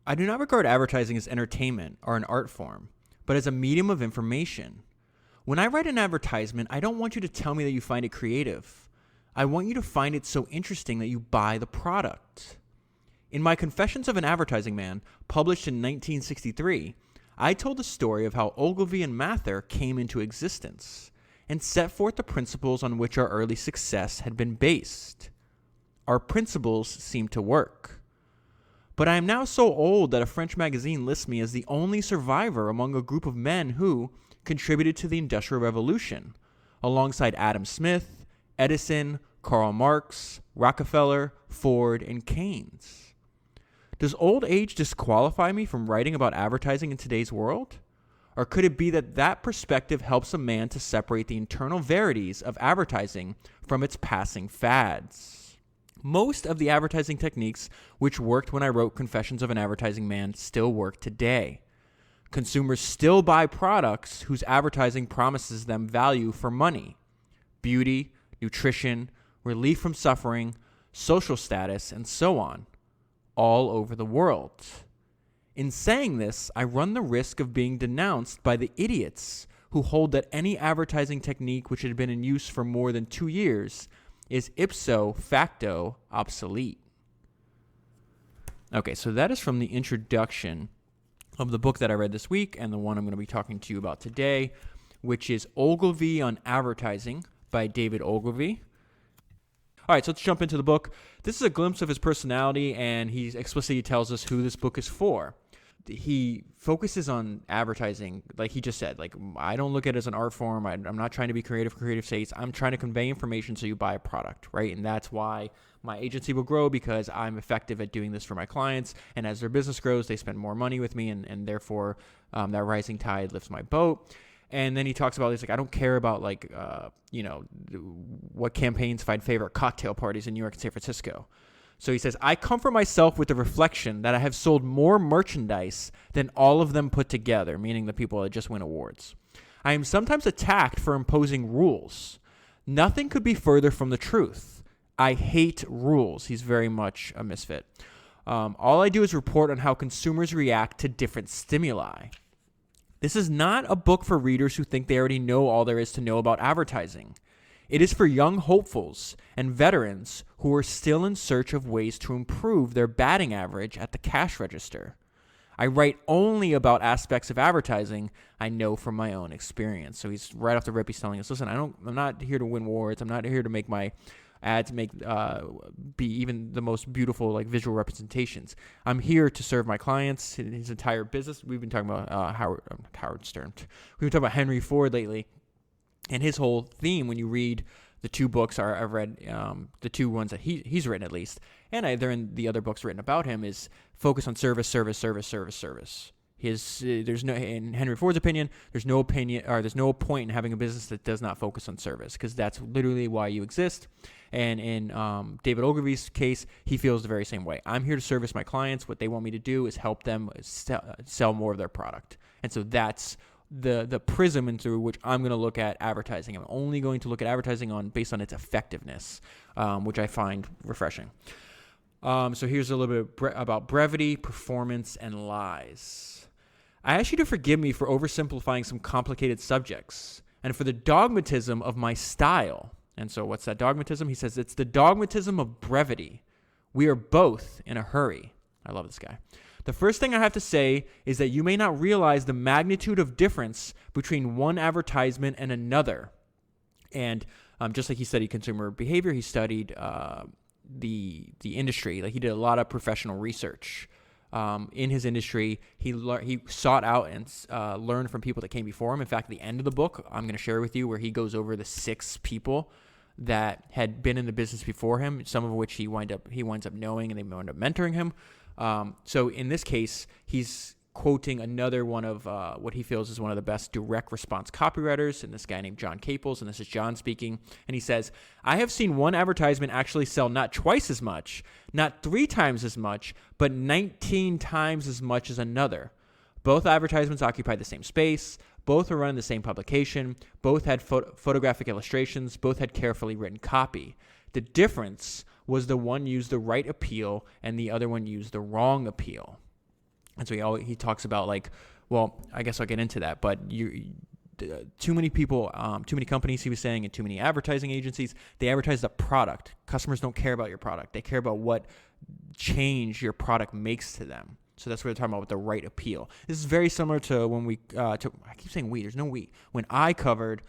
I do not regard advertising as entertainment or an art form, but as a medium of information. When I write an advertisement, I don't want you to tell me that you find it creative. I want you to find it so interesting that you buy the product. In my Confessions of an Advertising Man, published in 1963, I told the story of how Ogilvy and Mather came into existence and set forth the principles on which our early success had been based. Our principles seemed to work. But I am now so old that a French magazine lists me as the only survivor among a group of men who contributed to the Industrial Revolution, alongside Adam Smith, Edison, Karl Marx, Rockefeller, Ford, and Keynes. Does old age disqualify me from writing about advertising in today's world? Or could it be that that perspective helps a man to separate the internal verities of advertising from its passing fads? Most of the advertising techniques which worked when I wrote Confessions of an Advertising Man still work today. Consumers still buy products whose advertising promises them value for money: beauty, nutrition, relief from suffering, social status, and so on, all over the world. In saying this, I run the risk of being denounced by the idiots who hold that any advertising technique which had been in use for more than 2 years is ipso facto obsolete. Okay, so that is from the introduction of the book that I read this week and the one I'm going to be talking to you about today, which is Ogilvy on Advertising by David Ogilvy. All right, so let's jump into the book. This is a glimpse of his personality, and he explicitly tells us who this book is for. He focuses on advertising, like he just said. Like, I don't look at it as an art form. I'm not trying to be creative for creative sakes. I'm trying to convey information so you buy a product, right? And that's why my agency will grow, because I'm effective at doing this for my clients. And as their business grows, they spend more money with me, and therefore that rising tide lifts my boat. And then he talks about, he's like, I don't care about what campaigns find favor at cocktail parties in New York and San Francisco. So he says, I comfort myself with the reflection that I have sold more merchandise than all of them put together, meaning the people that just win awards. I am sometimes attacked for imposing rules. Nothing could be further from the truth. I hate rules. He's very much a misfit. All I do is report on how consumers react to different stimuli. This is not a book for readers who think they already know all there is to know about advertising. It is for young hopefuls and veterans who are still in search of ways to improve their batting average at the cash register. I write only about aspects of advertising I know from my own experience. So he's right off the rip, he's telling us, listen, I'm not here to win awards. I'm not here to make my ads be even the most beautiful, like, visual representations. I'm here to serve my clients, his entire business. We've been talking about Howard Stern. We've been talking about Henry Ford lately, and his whole theme, when you read the two books, I've read the two ones that he's written at least, and they're in the other books written about him, is focus on service, service, service, service, service. There's no, in Henry Ford's opinion, there's no point in having a business that does not focus on service, because that's literally why you exist. And in David Ogilvy's case, he feels the very same way. I'm here to service my clients. What they want me to do is help them sell more of their product. And so that's the prism and through which I'm going to look at advertising. I'm only going to look at advertising based on its effectiveness, which I find refreshing. So here's a little bit about brevity, performance, and lies. I ask you to forgive me for oversimplifying some complicated subjects and for the dogmatism of my style. And so what's that dogmatism? He says it's the dogmatism of brevity. We are both in a hurry. I love this guy. The first thing I have to say is that you may not realize the magnitude of difference between one advertisement and another. And just like he studied consumer behavior, he studied the industry. Like, he did a lot of professional research. In his industry, he sought out and learned from people that came before him. In fact, the end of the book, I'm going to share with you, where he goes over the 6 people that had been in the business before him, some of which he winds up knowing, and they wind up mentoring him. So in this case, he's quoting another one of what he feels is one of the best direct response copywriters, and this guy named John Caples, and this is John speaking, and he says, I have seen one advertisement actually sell not twice as much, not 3 times as much, but 19 times as much as another. Both advertisements occupied the same space, both were run in the same publication, both had photographic illustrations, both had carefully written copy. The difference was the one used the right appeal and the other one used the wrong appeal. And so he talks about like, well, I guess I'll get into that, but too many people, too many companies, he was saying, and too many advertising agencies, they advertise the product. Customers don't care about your product. They care about what change your product makes to them. So that's what they're talking about with the right appeal. This is very similar to when I keep saying we, there's no we. When I covered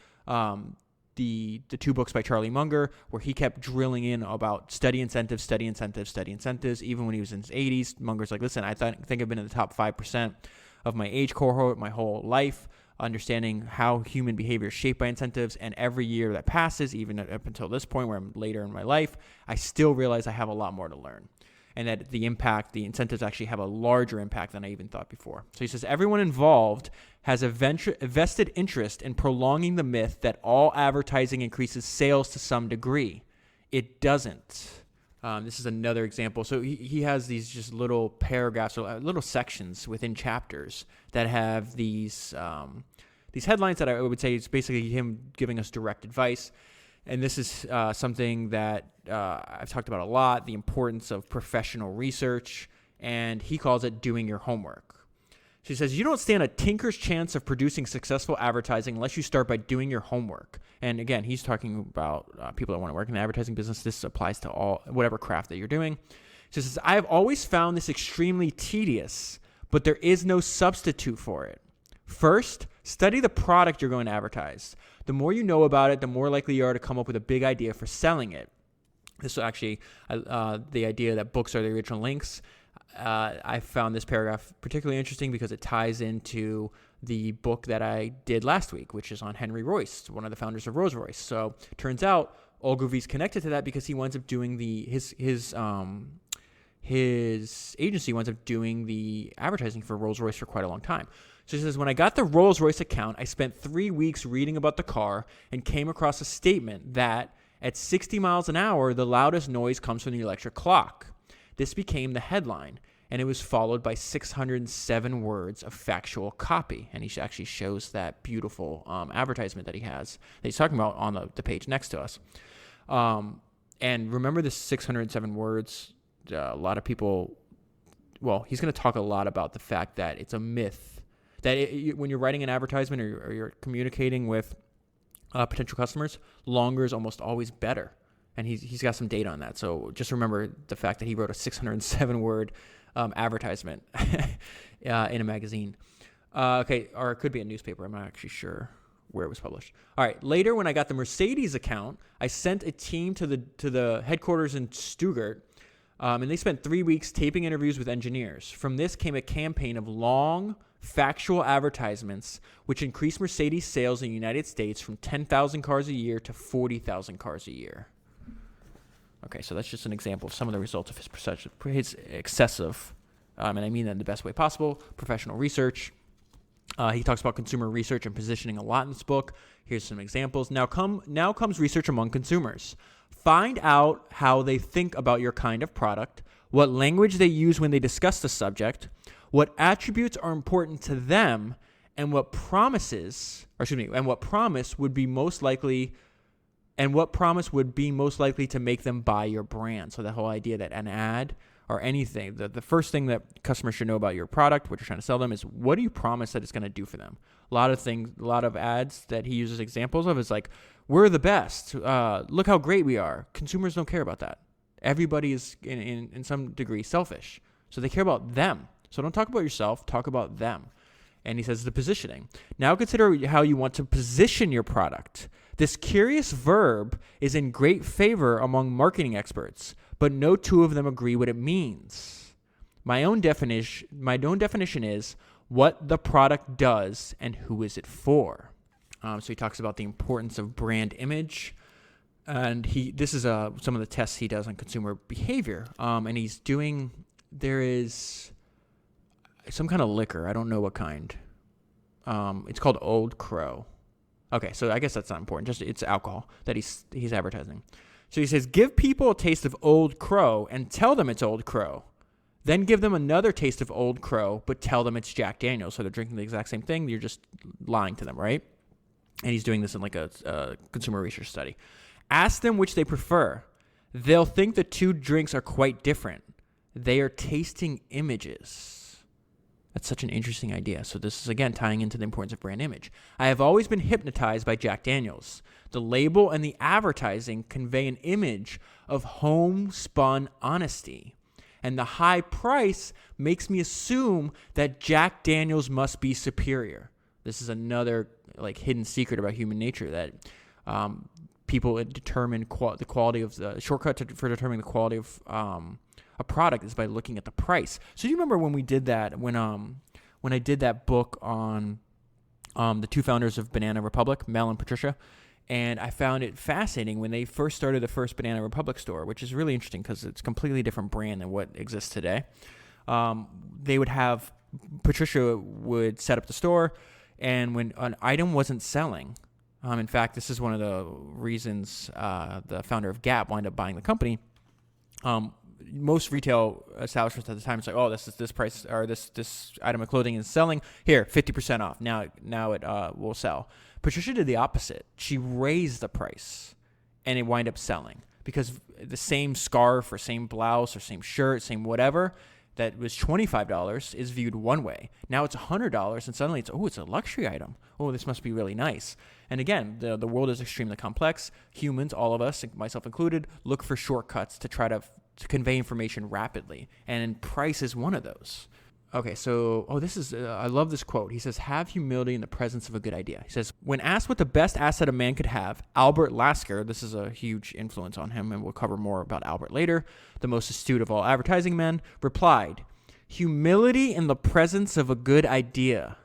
the 2 books by Charlie Munger, where he kept drilling in about study incentives. Even when he was in his 80s, Munger's like, listen, I think I've been in the top 5% of my age cohort my whole life, understanding how human behavior is shaped by incentives. And every year that passes, even up until this point where I'm later in my life, I still realize I have a lot more to learn. And that the incentives actually have a larger impact than I even thought before. So he says, everyone involved has a vested interest in prolonging the myth that all advertising increases sales to some degree. It doesn't. This is another example. So he has these just little paragraphs or little sections within chapters that have these headlines that I would say is basically him giving us direct advice. And this is something that I've talked about a lot, the importance of professional research, and he calls it doing your homework. So he says, you don't stand a tinker's chance of producing successful advertising unless you start by doing your homework. And again, he's talking about people that want to work in the advertising business. This applies to whatever craft that you're doing. So he says, I have always found this extremely tedious, but there is no substitute for it. First, study the product you're going to advertise. The more you know about it, the more likely you are to come up with a big idea for selling it. This is actually the idea that books are the original links. I found this paragraph particularly interesting because it ties into the book that I did last week, which is on Henry Royce, one of the founders of Rolls-Royce. So turns out Ogilvy's connected to that because he winds up doing his agency winds up doing the advertising for Rolls-Royce for quite a long time. So he says, when I got the Rolls-Royce account, I spent 3 weeks reading about the car and came across a statement that at 60 miles an hour, the loudest noise comes from the electric clock. This became the headline, and it was followed by 607 words of factual copy. And he actually shows that beautiful advertisement that he has that he's talking about on the page next to us. And remember the 607 words? A lot of people, he's going to talk a lot about the fact that it's a myth that when you're writing an advertisement or you're communicating with potential customers, longer is almost always better. And he's got some data on that. So just remember the fact that he wrote a 607-word advertisement in a magazine. Or it could be a newspaper. I'm not actually sure where it was published. All right. Later, when I got the Mercedes account, I sent a team to the headquarters in Stuttgart, and they spent 3 weeks taping interviews with engineers. From this came a campaign of long, factual advertisements, which increased Mercedes sales in the United States from 10,000 cars a year to 40,000 cars a year. Okay, so that's just an example of some of the results of his excessive, and I mean that in the best way possible, professional research. He talks about consumer research and positioning a lot in this book. Here's some examples. Now comes research among consumers. Find out how they think about your kind of product, what language they use when they discuss the subject, what attributes are important to them, and what promise would be most likely to make them buy your brand. So the whole idea that an ad or anything, the first thing that customers should know about your product, what you're trying to sell them, is what do you promise that it's going to do for them? A lot of ads that he uses examples of is like, we're the best. Look how great we are. Consumers don't care about that. Everybody is in some degree selfish. So they care about them. So don't talk about yourself, talk about them. And he says the positioning. Now consider how you want to position your product. This curious verb is in great favor among marketing experts, but no two of them agree what it means. My own definition is what the product does and who is it for. So he talks about the importance of brand image, and this is some of the tests he does on consumer behavior. And there is some kind of liquor. I don't know what kind. It's called Old Crow. Okay, so I guess that's not important. Just it's alcohol that he's advertising. So he says, give people a taste of Old Crow and tell them it's Old Crow. Then give them another taste of Old Crow, but tell them it's Jack Daniels. So they're drinking the exact same thing. You're just lying to them, right? And he's doing this in like a consumer research study. Ask them which they prefer. They'll think the two drinks are quite different. They are tasting images. That's such an interesting idea. So this is, again, tying into the importance of brand image. I have always been hypnotized by Jack Daniels. The label and the advertising convey an image of homespun honesty. And the high price makes me assume that Jack Daniels must be superior. This is another hidden secret about human nature, that people determine the quality of the shortcut for determining the quality of a product is by looking at the price. So you remember when we did that, when I did that book on the two founders of Banana Republic, Mel and Patricia, and I found it fascinating when they first started the first Banana Republic store, which is really interesting because it's a completely different brand than what exists today. Patricia would set up the store, and when an item wasn't selling, in fact, this is one of the reasons the founder of Gap wound up buying the company. Most retail establishments at the time, it's like, oh, this price, or this item of clothing is selling. Here, 50% off. Now it will sell. Patricia did the opposite. She raised the price, and it wound up selling because the same scarf or same blouse or same shirt, same whatever that was $25 is viewed one way. Now it's $100, and suddenly it's a luxury item. Oh, this must be really nice. And again, the world is extremely complex. Humans, all of us, myself included, look for shortcuts to try to convey information rapidly, and price is one of those. Okay, so, I love this quote. He says, have humility in the presence of a good idea. He says, when asked what the best asset a man could have, Albert Lasker, this is a huge influence on him, and we'll cover more about Albert later, the most astute of all advertising men, replied, humility in the presence of a good idea.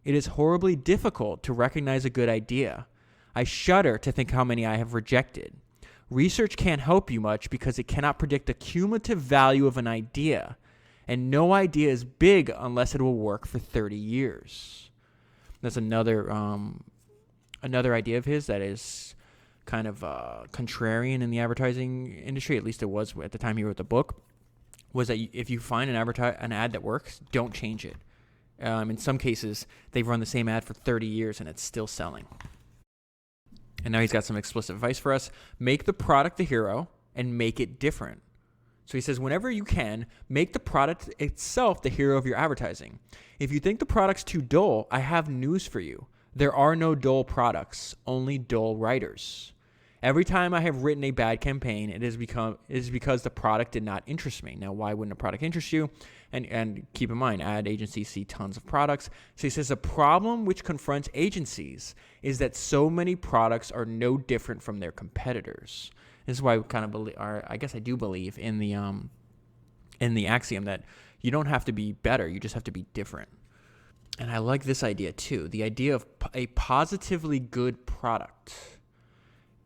It is horribly difficult to recognize a good idea. I shudder to think how many I have rejected. Research can't help you much because it cannot predict the cumulative value of an idea. And no idea is big unless it will work for 30 years. That's another idea of his that is kind of contrarian in the advertising industry. At least it was at the time he wrote the book. Was that if you find an ad that works, don't change it. In some cases, they've run the same ad for 30 years and it's still selling. And now he's got some explicit advice for us. Make the product the hero and make it different. So he says, whenever you can, make the product itself the hero of your advertising. If you think the product's too dull, I have news for you. There are no dull products, only dull writers. Every time I have written a bad campaign, it is because the product did not interest me. Now, why wouldn't a product interest you? And keep in mind, ad agencies see tons of products. So he says, a problem which confronts agencies is that so many products are no different from their competitors. This is why we kind of believe, or I guess I do believe in the axiom that you don't have to be better, you just have to be different. And I like this idea too, the idea of a positively good product.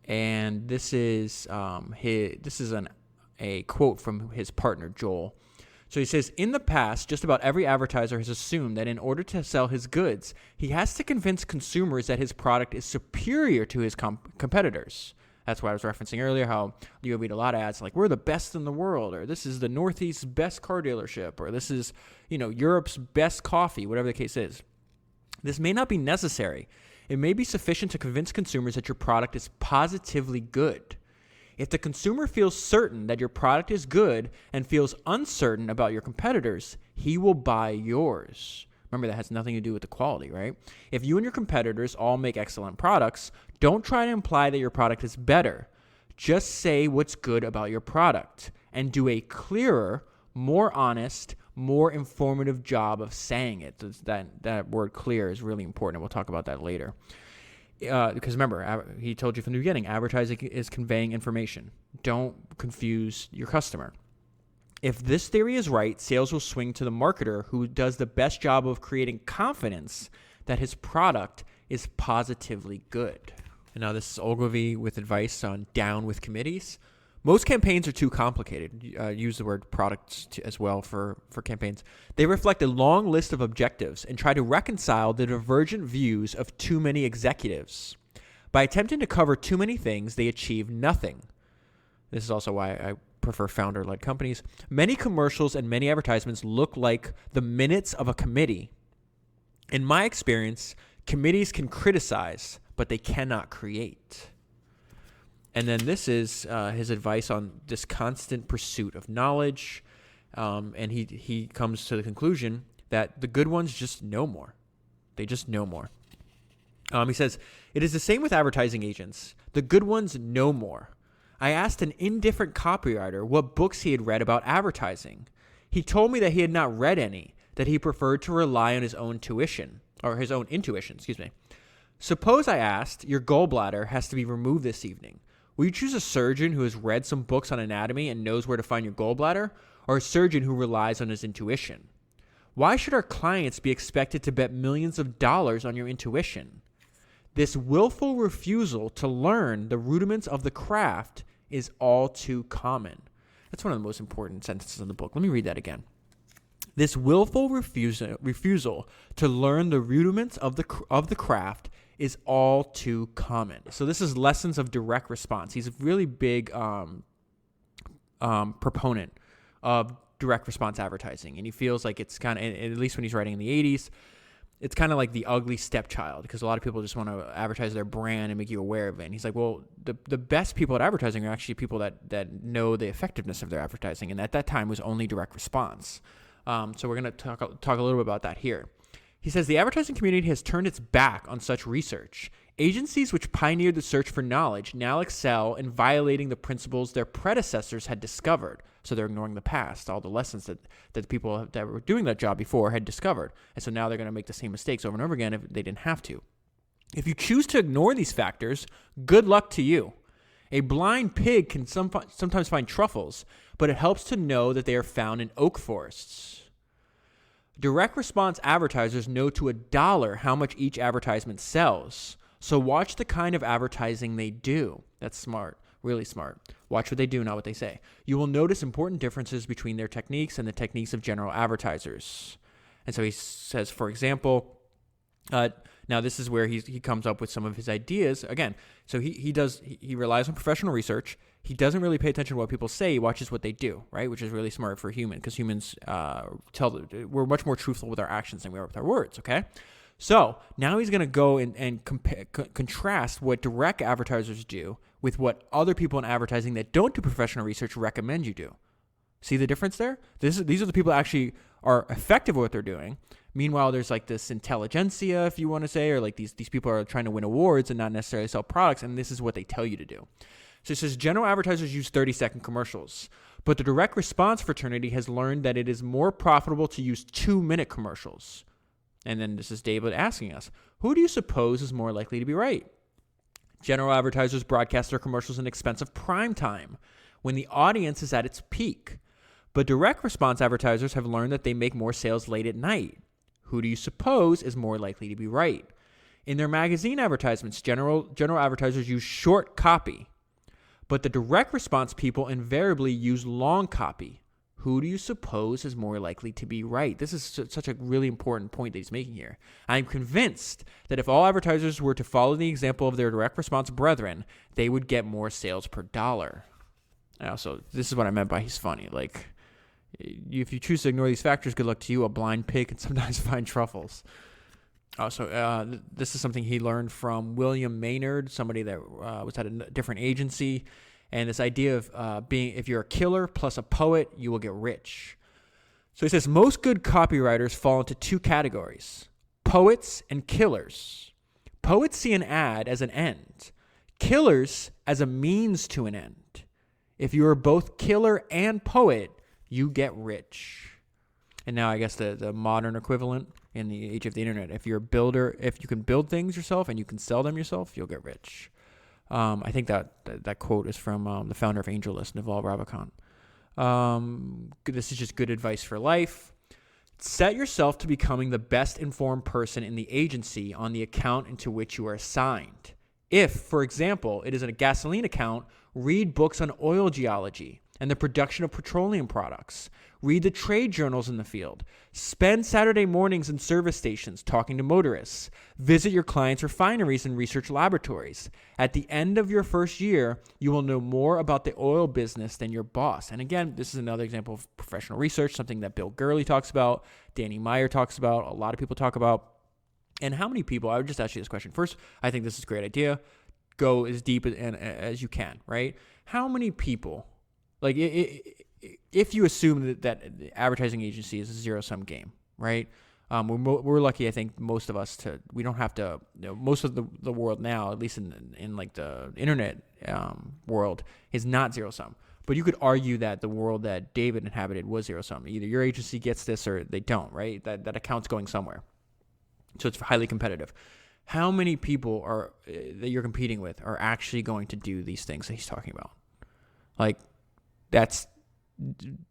And this is a quote from his partner Joel. So he says, in the past, just about every advertiser has assumed that in order to sell his goods, he has to convince consumers that his product is superior to his competitors. That's why I was referencing earlier how you read a lot of ads like, we're the best in the world, or this is the Northeast's best car dealership, or this is, Europe's best coffee, whatever the case is. This may not be necessary. It may be sufficient to convince consumers that your product is positively good. If the consumer feels certain that your product is good and feels uncertain about your competitors, he will buy yours. Remember, that has nothing to do with the quality, right? If you and your competitors all make excellent products, don't try to imply that your product is better. Just say what's good about your product and do a clearer, more honest, more informative job of saying it. That word clear is really important. We'll talk about that later. Because remember, he told you from the beginning, advertising is conveying information. Don't confuse your customer. If this theory is right, sales will swing to the marketer who does the best job of creating confidence that his product is positively good. And now this is Ogilvy with advice on down with committees. Most campaigns are too complicated. Use the word products as well for campaigns. They reflect a long list of objectives and try to reconcile the divergent views of too many executives. By attempting to cover too many things, they achieve nothing. This is also why I prefer founder-led companies. Many commercials and many advertisements look like the minutes of a committee. In my experience, committees can criticize, but they cannot create. And then this is his advice on this constant pursuit of knowledge. And he comes to the conclusion that the good ones just know more. They just know more. He says, it is the same with advertising agents. The good ones know more. I asked an indifferent copywriter what books he had read about advertising. He told me that he had not read any, that he preferred to rely on his own intuition. Suppose, I asked, your gallbladder has to be removed this evening. Will you choose a surgeon who has read some books on anatomy and knows where to find your gallbladder, or a surgeon who relies on his intuition? Why should our clients be expected to bet millions of dollars on your intuition? This willful refusal to learn the rudiments of the craft is all too common. That's one of the most important sentences in the book. Let me read that again. This willful refusal to learn the rudiments of the craft is all too common. So this is lessons of direct response. He's a really big proponent of direct response advertising, and he feels like it's kind of, at least when he's writing in the 80s, it's kind of like the ugly stepchild, because a lot of people just want to advertise their brand and make you aware of it. And he's like, well, the best people at advertising are actually people that know the effectiveness of their advertising, and at that time was only direct response. So we're going to talk a little bit about that here. He says the advertising community has turned its back on such research. Agencies which pioneered the search for knowledge now excel in violating the principles their predecessors had discovered. So they're ignoring the past, all the lessons that the people that were doing that job before had discovered. And so now they're going to make the same mistakes over and over again if they didn't have to. If you choose to ignore these factors, good luck to you. A blind pig can sometimes find truffles, but it helps to know that they are found in oak forests. Direct response advertisers know to a dollar how much each advertisement sells. So watch the kind of advertising they do. That's smart, really smart. Watch what they do, not what they say. You will notice important differences between their techniques and the techniques of general advertisers. And so he says, for example, now this is where he comes up with some of his ideas. Again, so he relies on professional research. He doesn't really pay attention to what people say. He watches what they do, right? Which is really smart for human, because humans we're much more truthful with our actions than we are with our words, okay? So now he's going to go and contrast what direct advertisers do with what other people in advertising that don't do professional research recommend you do. See the difference there? These are the people that actually are effective at what they're doing. Meanwhile, there's like this intelligentsia, if you want to say, or like these people are trying to win awards and not necessarily sell products, and this is what they tell you to do. So it says general advertisers use 30-second commercials, but the direct response fraternity has learned that it is more profitable to use 2-minute commercials. And then this is David asking us, who do you suppose is more likely to be right? General advertisers broadcast their commercials in expensive prime time when the audience is at its peak. But direct response advertisers have learned that they make more sales late at night. Who do you suppose is more likely to be right? In their magazine advertisements, general advertisers use short copy, but the direct response people invariably use long copy. Who do you suppose is more likely to be right? This is such a really important point that he's making here. I'm convinced that if all advertisers were to follow the example of their direct response brethren, they would get more sales per dollar. Now, so this is what I meant by he's funny. Like, if you choose to ignore these factors, good luck to you. A blind pig can sometimes find truffles. This is something he learned from William Maynard, somebody that was at a different agency. And this idea of if you're a killer plus a poet, you will get rich. So he says most good copywriters fall into 2 categories, poets and killers. Poets see an ad as an end. Killers as a means to an end. If you are both killer and poet, you get rich. And now I guess the modern equivalent in the age of the internet, if you're a builder, if you can build things yourself and you can sell them yourself, you'll get rich. I think that quote is from the founder of AngelList, Naval Ravikant. This is just good advice for life. Set yourself to becoming the best informed person in the agency on the account into which you are assigned. If, for example, it is a gasoline account, read books on oil geology and the production of petroleum products. Read the trade journals in the field. Spend Saturday mornings in service stations talking to motorists. Visit your clients' refineries and research laboratories. At the end of your first year, you will know more about the oil business than your boss. And again, this is another example of professional research, something that Bill Gurley talks about, Danny Meyer talks about, a lot of people talk about. And how many people, I would just ask you this question. First, I think this is a great idea. Go as deep as you can, right? How many people, like if you assume that the advertising agency is a zero-sum game, right? We're lucky, I think, most of us we don't have to, most of the world now, at least in like the internet world, is not zero sum. But you could argue that the world that David inhabited was zero sum. Either your agency gets this or they don't, right? That account's going somewhere. So it's highly competitive. How many people that you're competing with are actually going to do these things that he's talking about? Like, that's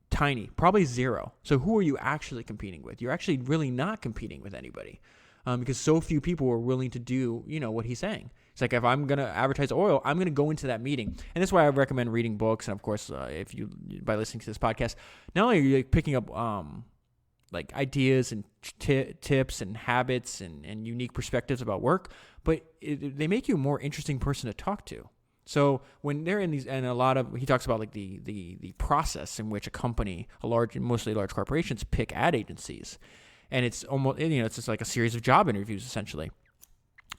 tiny, probably zero. So who are you actually competing with? You're actually really not competing with anybody, because so few people are willing to do, what he's saying. It's like, if I'm going to advertise oil, I'm going to go into that meeting. And that's why I recommend reading books. And of course, by listening to this podcast, not only are you picking up like ideas and tips and habits and unique perspectives about work, but they make you a more interesting person to talk to. So when they're in these, and he talks about like the process in which a company, mostly large corporations, pick ad agencies, and it's almost, it's just like a series of job interviews essentially.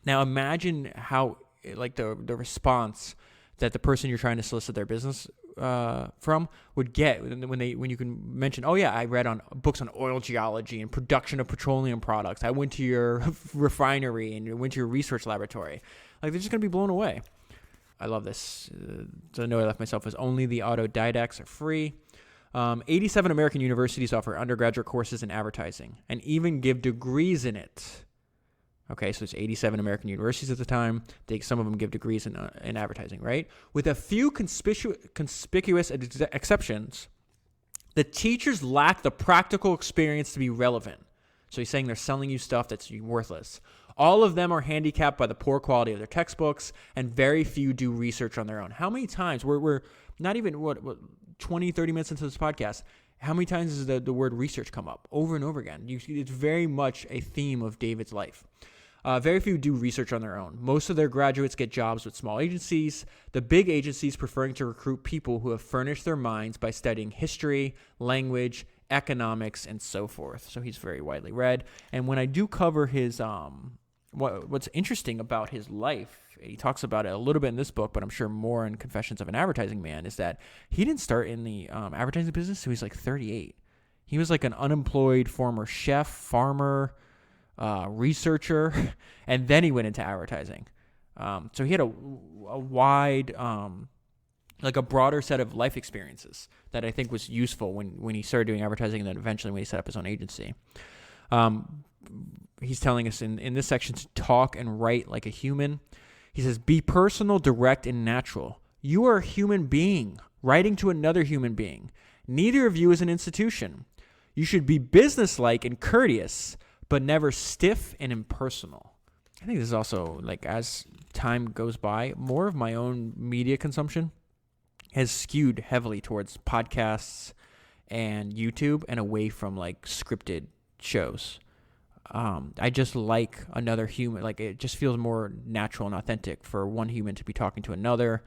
Now imagine how like the response that the person you're trying to solicit their business from would get when you can mention, oh yeah, I read on books on oil geology and production of petroleum products. I went to your refinery and went to your research laboratory. Like, they're just gonna be blown away. I love this. The note I left myself is only the autodidacts are free. 87 American universities offer undergraduate courses in advertising and even give degrees in it. Okay, so there's 87 American universities at the time. Some of them give degrees in advertising, right? With a few conspicuous exceptions, the teachers lack the practical experience to be relevant. So he's saying they're selling you stuff that's worthless. All of them are handicapped by the poor quality of their textbooks, and very few do research on their own. How many times, we're not even, 20, 30 minutes into this podcast, how many times does the word research come up over and over again? It's very much a theme of David's life. Very few do research on their own. Most of their graduates get jobs with small agencies, the big agencies preferring to recruit people who have furnished their minds by studying history, language, economics, and so forth. So he's very widely read. And when I do cover his what's interesting about his life, he talks about it a little bit in this book, but I'm sure more in Confessions of an Advertising Man, is that he didn't start in the advertising business until he was like 38. He was like an unemployed former chef, farmer, researcher, and then he went into advertising. So he had a wide, like a broader set of life experiences that I think was useful when he started doing advertising, and then eventually when he set up his own agency. He's telling us in this section to talk and write like a human. He says, be personal, direct, and natural. You are a human being writing to another human being. Neither of you is an institution. You should be businesslike and courteous, but never stiff and impersonal. I think this is also, like, as time goes by, more of my own media consumption has skewed heavily towards podcasts and YouTube and away from like scripted shows. I just like another human. Like, it just feels more natural and authentic for one human to be talking to another,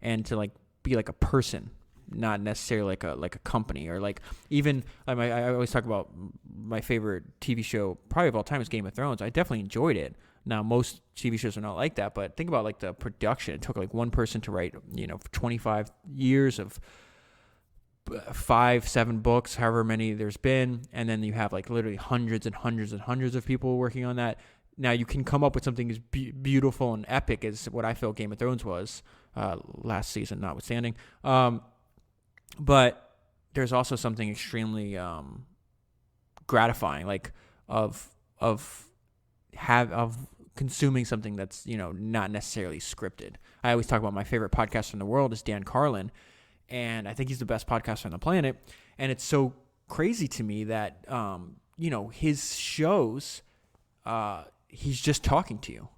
and to like be like a person, not necessarily like a company, or like even I always talk about my favorite TV show probably of all time is Game of Thrones. I definitely enjoyed it. Now, most TV shows are not like that, but think about like the production. It took like one person to write, for 25 years of 5-7 books, however many there's been, and then you have like literally hundreds and hundreds and hundreds of people working on that. Now you can come up with something as beautiful and epic as what I felt Game of Thrones was, last season notwithstanding. But there's also something extremely gratifying, like of consuming something that's not necessarily scripted. I always talk about my favorite podcaster in the world is Dan Carlin. And I think he's the best podcaster on the planet. And it's so crazy to me that, his shows, he's just talking to you.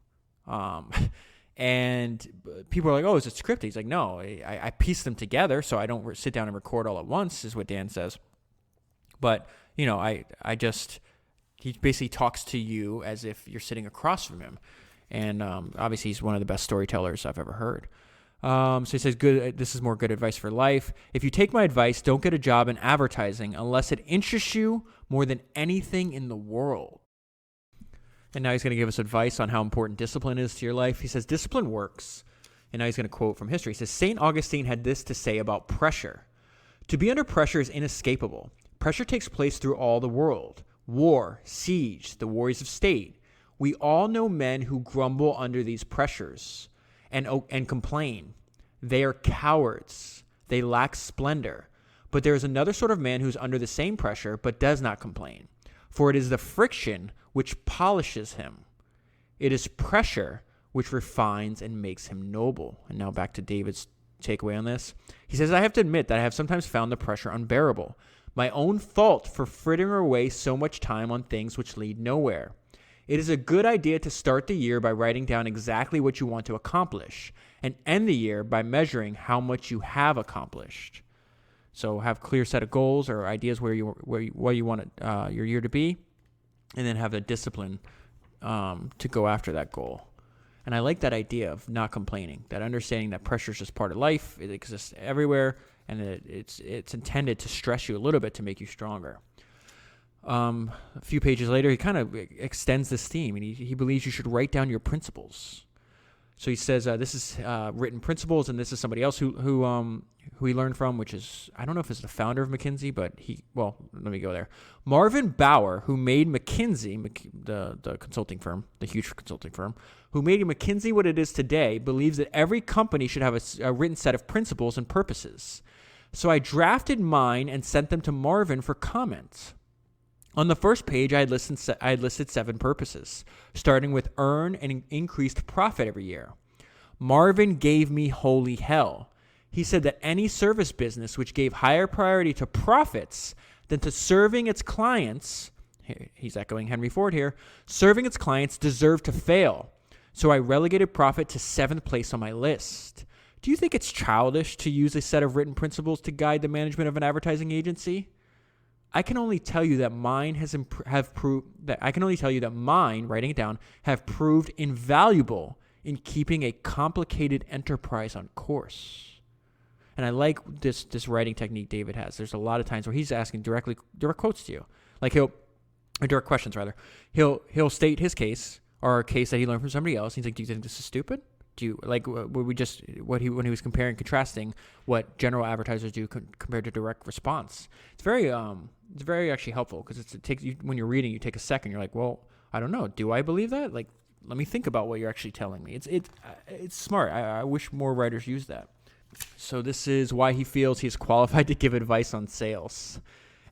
And people are like, oh, is it scripted? He's like, no, I piece them together so I don't sit down and record all at once, is what Dan says. But, he basically talks to you as if you're sitting across from him. And obviously he's one of the best storytellers I've ever heard. So he says, this is more good advice for life. If you take my advice, don't get a job in advertising unless it interests you more than anything in the world. And now he's going to give us advice on how important discipline is to your life. He says, discipline works. And now he's going to quote from history. He says, St. Augustine had this to say about pressure. To be under pressure is inescapable. Pressure takes place through all the world. War, siege, the worries of state. We all know men who grumble under these pressures and complain. They are cowards. They lack splendor. But there is another sort of man who's under the same pressure but does not complain. For it is the friction which polishes him. It is pressure which refines and makes him noble. And now back to David's takeaway on this. He says, I have to admit that I have sometimes found the pressure unbearable. My own fault for frittering away so much time on things which lead nowhere. It is a good idea to start the year by writing down exactly what you want to accomplish and end the year by measuring how much you have accomplished. So have clear set of goals or ideas where you want your year to be, and then have the discipline to go after that goal. And I like that idea of not complaining, that understanding that pressure is just part of life. It exists everywhere, and it's intended to stress you a little bit to make you stronger. A few pages later, he kind of extends this theme, and he believes you should write down your principles. So he says this is written principles, and this is somebody else who he learned from, which is, I don't know if it's the founder of McKinsey, but let me go there. Marvin Bower, who made McKinsey, the consulting firm, the huge consulting firm, who made McKinsey what it is today, believes that every company should have a written set of principles and purposes. So I drafted mine and sent them to Marvin for comment. On the first page, I had listed 7 purposes, starting with earn and increased profit every year. Marvin gave me holy hell. He said that any service business which gave higher priority to profits than to serving its clients, he's echoing Henry Ford here, serving its clients deserved to fail. So I relegated profit to 7th place on my list. Do you think it's childish to use a set of written principles to guide the management of an advertising agency? I can only tell you that mine writing it down, have proved invaluable in keeping a complicated enterprise on course. And I like this writing technique David has. There's a lot of times where he's asking direct quotes to you, or direct questions rather. He'll state his case or a case that he learned from somebody else. He's like, "Do you think this is stupid? Do you like when he was comparing and contrasting what general advertisers do compared to direct response?" It's very actually helpful because it takes you, when you're reading, you take a second. You're like, well, I don't know. Do I believe that? Like, let me think about what you're actually telling me. It's smart. I wish more writers use that. So this is why he feels he's qualified to give advice on sales.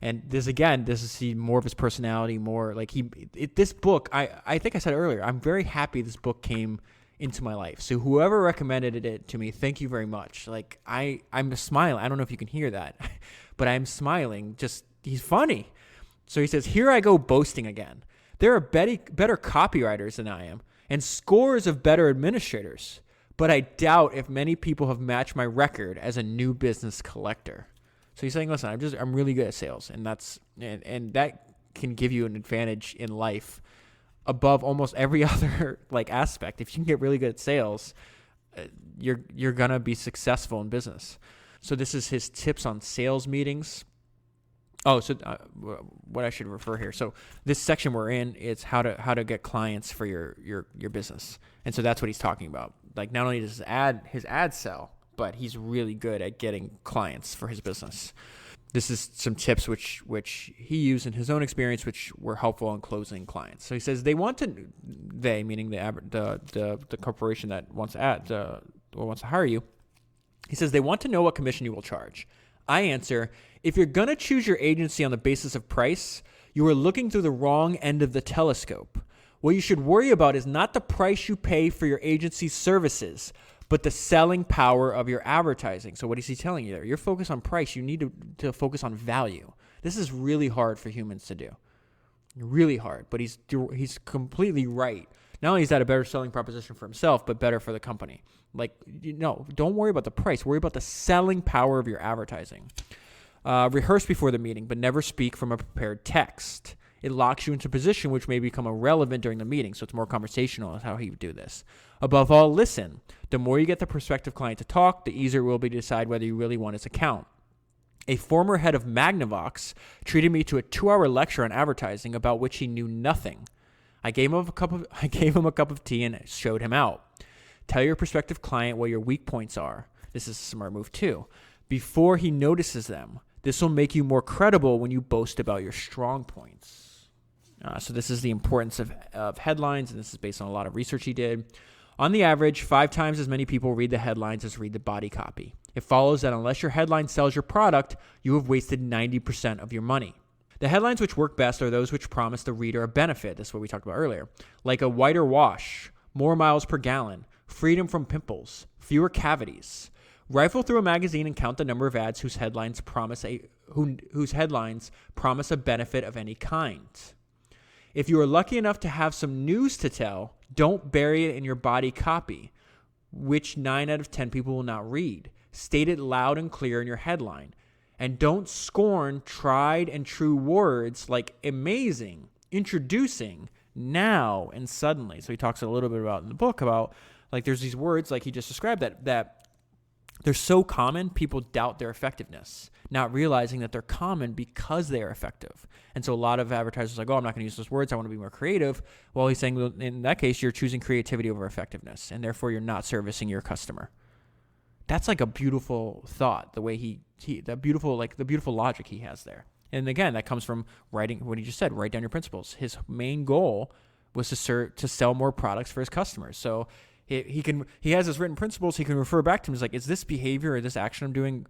And this is more of his personality, more like this book, I think I said earlier, I'm very happy this book came into my life. So whoever recommended it to me, thank you very much. Like I'm smiling. I don't know if you can hear that, but I'm smiling. Just, he's funny. So he says, here I go boasting again. There are better copywriters than I am and scores of better administrators, but I doubt if many people have matched my record as a new business collector. So he's saying, listen, I'm really good at sales, and that can give you an advantage in life above almost every other aspect. If you can get really good at sales, you're gonna be successful in business. So this is his tips on sales meetings. Oh, so what I should refer here. So this section we're in is how to get clients for your business, and so that's what he's talking about. Like, not only does his ad sell, but he's really good at getting clients for his business. This is some tips which he used in his own experience, which were helpful in closing clients. So he says they meaning the corporation that wants to hire you. He says they want to know what commission you will charge. I answer, if you're gonna choose your agency on the basis of price, you are looking through the wrong end of the telescope. What you should worry about is not the price you pay for your agency's services, but the selling power of your advertising. So what is he telling you there? You're focused on price. You need to focus on value. This is really hard for humans to do. Really hard. But he's completely right. Not only is that a better selling proposition for himself, but better for the company. Don't worry about the price. Worry about the selling power of your advertising. Rehearse before the meeting, but never speak from a prepared text. It locks you into a position which may become irrelevant during the meeting, so it's more conversational is how he would do this. Above all, listen. The more you get the prospective client to talk, the easier it will be to decide whether you really want his account. A former head of Magnavox treated me to a 2-hour lecture on advertising about which he knew nothing. I gave him a cup of tea and showed him out. Tell your prospective client what your weak points are. This is a smart move too. Before he notices them. This will make you more credible when you boast about your strong points. So this is the importance of headlines, and this is based on a lot of research he did. On the average, 5 times as many people read the headlines as read the body copy. It follows that unless your headline sells your product, you have wasted 90% of your money. The headlines which work best are those which promise the reader a benefit. This is what we talked about earlier. Like a whiter wash, more miles per gallon, freedom from pimples, fewer cavities. Rifle through a magazine and count the number of ads whose headlines promise a benefit of any kind. If you are lucky enough to have some news to tell, don't bury it in your body copy, which 9 out of 10 people will not read. State it loud and clear in your headline. And don't scorn tried and true words like amazing, introducing, now, and suddenly. So he talks a little bit about in the book about, like, there's these words like he just described that they're so common, people doubt their effectiveness, not realizing that they're common because they are effective. And so a lot of advertisers are like, oh, I'm not going to use those words. I want to be more creative. Well, he's saying, well, in that case, you're choosing creativity over effectiveness, and therefore you're not servicing your customer. That's like a beautiful thought, the way the beautiful logic he has there. And again, that comes from writing what he just said, write down your principles. His main goal was to sell more products for his customers. So he has his written principles. He can refer back to them. He's like, is this behavior or this action I'm doing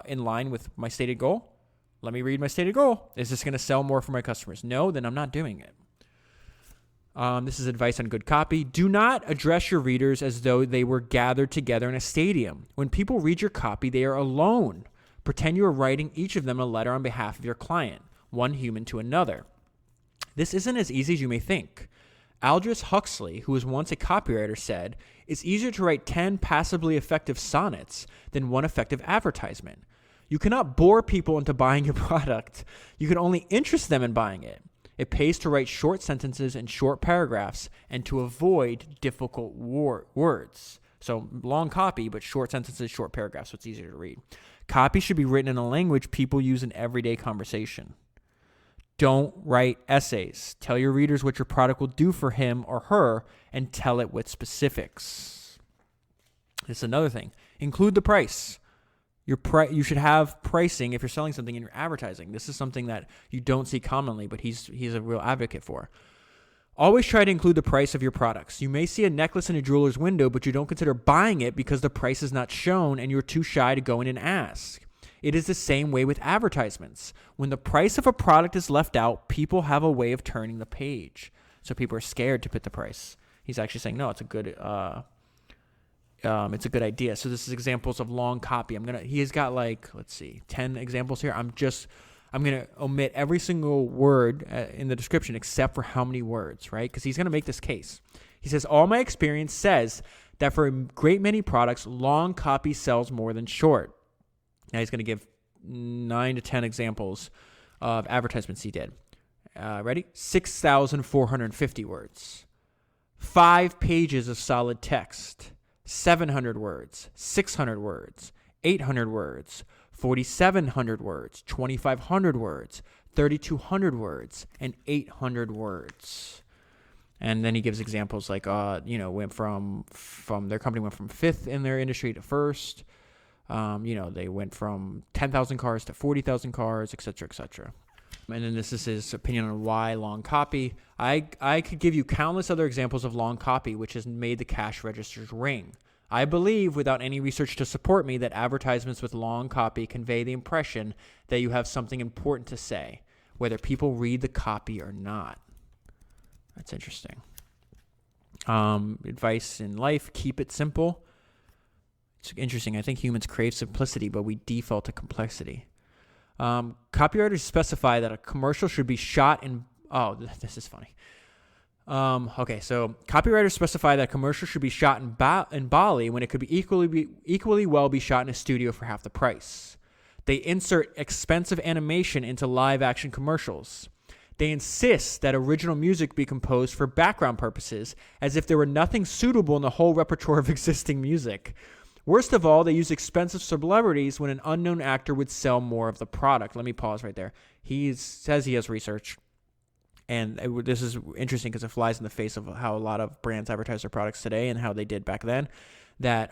in line with my stated goal? Let me read my stated goal. Is this going to sell more for my customers? No, then I'm not doing it. This is advice on good copy. Do not address your readers as though they were gathered together in a stadium. When people read your copy, they are alone. Pretend you are writing each of them a letter on behalf of your client, one human to another. This isn't as easy as you may think. Aldous Huxley, who was once a copywriter, said, it's easier to write 10 passably effective sonnets than one effective advertisement. You cannot bore people into buying your product. You can only interest them in buying it. It pays to write short sentences and short paragraphs and to avoid difficult words. So long copy, but short sentences, short paragraphs, so it's easier to read. Copy should be written in a language people use in everyday conversation. Don't write essays. Tell your readers what your product will do for him or her and tell it with specifics. This is another thing. Include the price. You should have pricing if you're selling something in your advertising. This is something that you don't see commonly, but he's a real advocate for. Always try to include the price of your products. You may see a necklace in a jeweler's window, but you don't consider buying it because the price is not shown and you're too shy to go in and ask. It is the same way with advertisements. When the price of a product is left out, people have a way of turning the page. So people are scared to put the price. He's actually saying, no, it's a good idea. So this is examples of long copy. He's got 10 examples here. I'm going to omit every single word in the description except for how many words, right? Because he's going to make this case. He says, all my experience says that for a great many products, long copy sells more than short. Now he's going to give 9 to 10 examples of advertisements he did. Ready? 6,450 words. 5 pages of solid text. 700 words. 600 words. 800 words. 4,700 words. 2,500 words. 3,200 words. And 800 words. And then he gives examples like, went from their company went from 5th in their industry to 1st. They went from 10,000 cars to 40,000 cars, et cetera, et cetera. And then this is his opinion on why long copy. I could give you countless other examples of long copy, which has made the cash registers ring. I believe, without any research to support me, that advertisements with long copy convey the impression that you have something important to say, whether people read the copy or not. That's interesting. Advice in life, keep it simple. It's interesting. I think humans crave simplicity, but we default to complexity. Copywriters specify that a commercial should be shot in... Oh, this is funny. So copywriters specify that a commercial should be shot in Bali when it could be equally well be shot in a studio for half the price. They insert expensive animation into live action commercials. They insist that original music be composed for background purposes, as if there were nothing suitable in the whole repertoire of existing music. Worst of all, they use expensive celebrities when an unknown actor would sell more of the product. Let me pause right there. He says he has research, and this is interesting because it flies in the face of how a lot of brands advertise their products today and how they did back then, that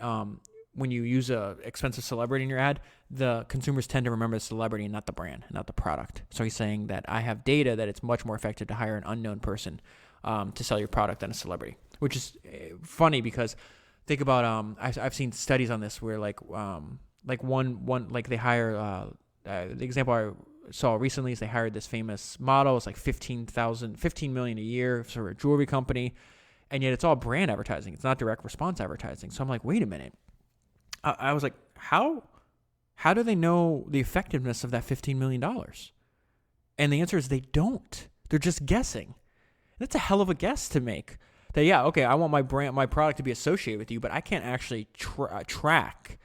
when you use a expensive celebrity in your ad, the consumers tend to remember the celebrity and not the brand, not the product. So he's saying that I have data that it's much more effective to hire an unknown person to sell your product than a celebrity, which is funny because think about I've seen studies on this where like they hire the example I saw recently is they hired this famous model. It's like $15 million a year for a jewelry company, and yet it's all brand advertising. It's not direct response advertising. So I'm like, wait a minute. I was like, how do they know the effectiveness of that $15 million? And the answer is they don't. They're just guessing. That's a hell of a guess to make. That, yeah, okay, I want my product to be associated with you, but I can't actually track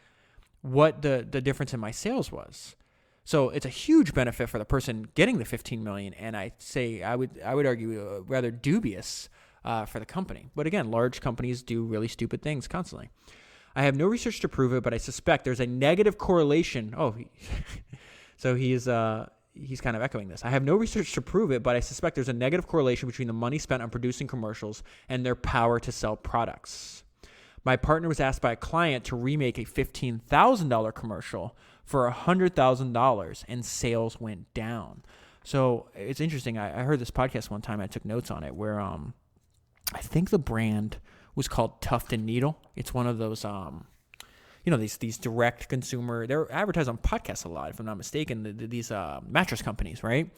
what the difference in my sales was. So it's a huge benefit for the person getting the $15 million, and I would argue rather dubious for the company. But again, large companies do really stupid things constantly. I have no research to prove it, but I suspect there's a negative correlation. So he's kind of echoing this. I have no research to prove it, but I suspect there's a negative correlation between the money spent on producing commercials and their power to sell products. My partner was asked by a client to remake a $15,000 commercial for $100,000, and sales went down. So it's interesting. I heard this podcast one time. I took notes on it where I think the brand was called Tuft and Needle. It's one of those, these direct consumer. They're advertised on podcasts a lot, if I'm not mistaken. These mattress companies, right?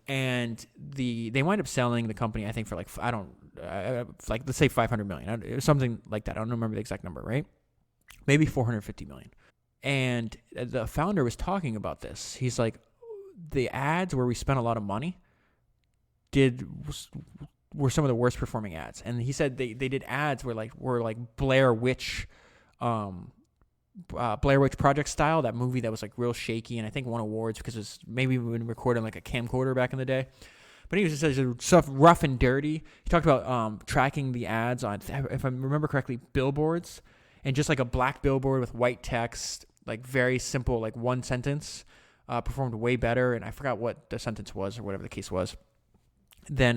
And they wind up selling the company, I think, for let's say $500 million, something like that. I don't remember the exact number, right? Maybe $450 million. And the founder was talking about this. He's like, the ads where we spent a lot of money were some of the worst performing ads. And he said they did ads were like Blair Witch Project style, that movie that was like real shaky and I think won awards because it was maybe been recorded on like a camcorder back in the day. But he just says stuff rough and dirty. He talked about tracking the ads on, if I remember correctly, billboards, and just like a black billboard with white text, like very simple, like one sentence, performed way better. And I forgot what the sentence was or whatever the case was. Then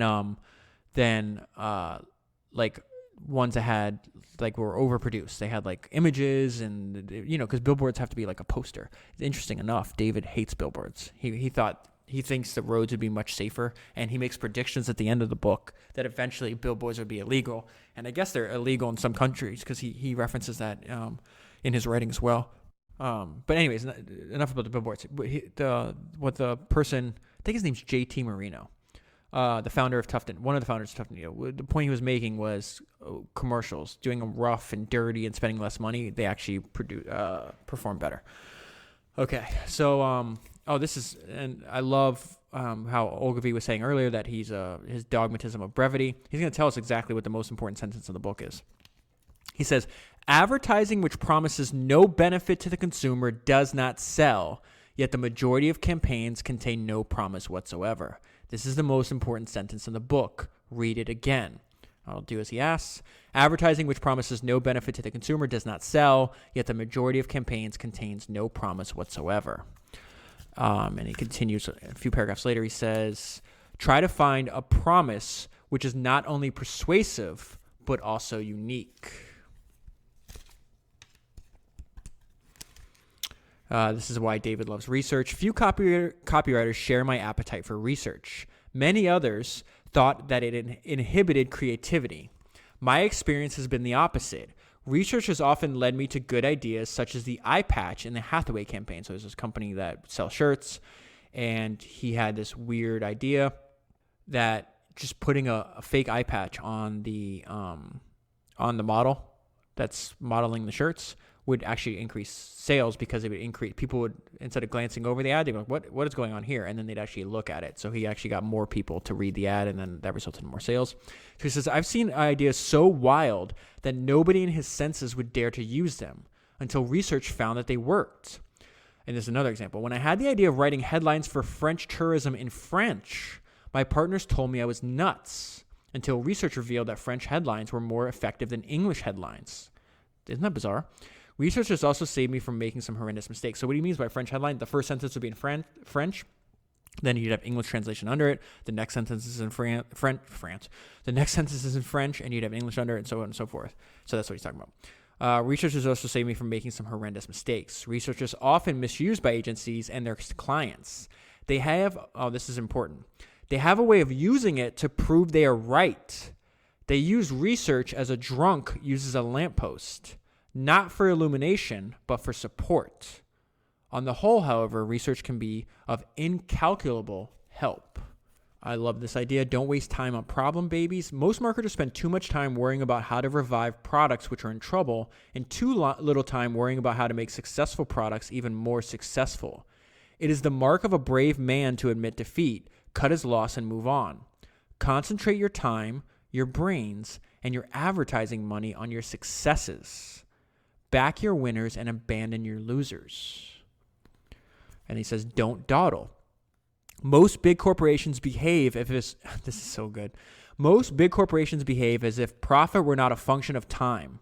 like ones that had like were overproduced. They had like images and because billboards have to be like a poster. Interesting enough, David hates billboards. He thinks the roads would be much safer, and he makes predictions at the end of the book that eventually billboards would be illegal. And I guess they're illegal in some countries because he references that in his writing as well. But anyways, enough about the billboards. The person, I think his name's JT Marino, the founder of Tufton, one of the founders of Tufton. The point he was making was commercials, doing them rough and dirty and spending less money, they actually perform better. Okay, so and I love how Ogilvy was saying earlier that his dogmatism of brevity. He's going to tell us exactly what the most important sentence in the book is. He says, advertising which promises no benefit to the consumer does not sell, yet the majority of campaigns contain no promise whatsoever. This is the most important sentence in the book. Read it again. I'll do as he asks. Advertising which promises no benefit to the consumer does not sell, yet the majority of campaigns contains no promise whatsoever. And he continues a few paragraphs later. He says, try to find a promise which is not only persuasive, but also unique. This is why David loves research. Few copywriters share my appetite for research. Many others thought that it inhibited creativity. My experience has been the opposite. Research has often led me to good ideas, such as the eye patch in the Hathaway campaign. So there's this company that sells shirts, and he had this weird idea that just putting a fake eye patch on the model that's modeling the shirts would actually increase sales, because it would increase, people would, instead of glancing over the ad, they'd be like, what is going on here? And then they'd actually look at it. So he actually got more people to read the ad, and then that resulted in more sales. So he says, I've seen ideas so wild that nobody in his senses would dare to use them until research found that they worked. And there's another example. When I had the idea of writing headlines for French tourism in French, my partners told me I was nuts until research revealed that French headlines were more effective than English headlines. Isn't that bizarre? Research has also saved me from making some horrendous mistakes. So what he means by French headline, the first sentence would be in French. Then you'd have English translation under it. The next sentence is in France. The next sentence is in French, and you'd have English under it, and so on and so forth. So that's what he's talking about. Researchers also saved me from making some horrendous mistakes. Researchers often misused by agencies and their clients. They have, this is important, they have a way of using it to prove they are right. They use research as a drunk uses a lamppost, not for illumination, but for support. On the whole, however, research can be of incalculable help. I love this idea. Don't waste time on problem babies. Most marketers spend too much time worrying about how to revive products which are in trouble and too little time worrying about how to make successful products even more successful. It is the mark of a brave man to admit defeat, cut his loss, and move on. Concentrate your time, your brains, and your advertising money on your successes. Back your winners and abandon your losers. And he says, don't dawdle. Most big corporations behave this is so good. Most big corporations behave as if profit were not a function of time.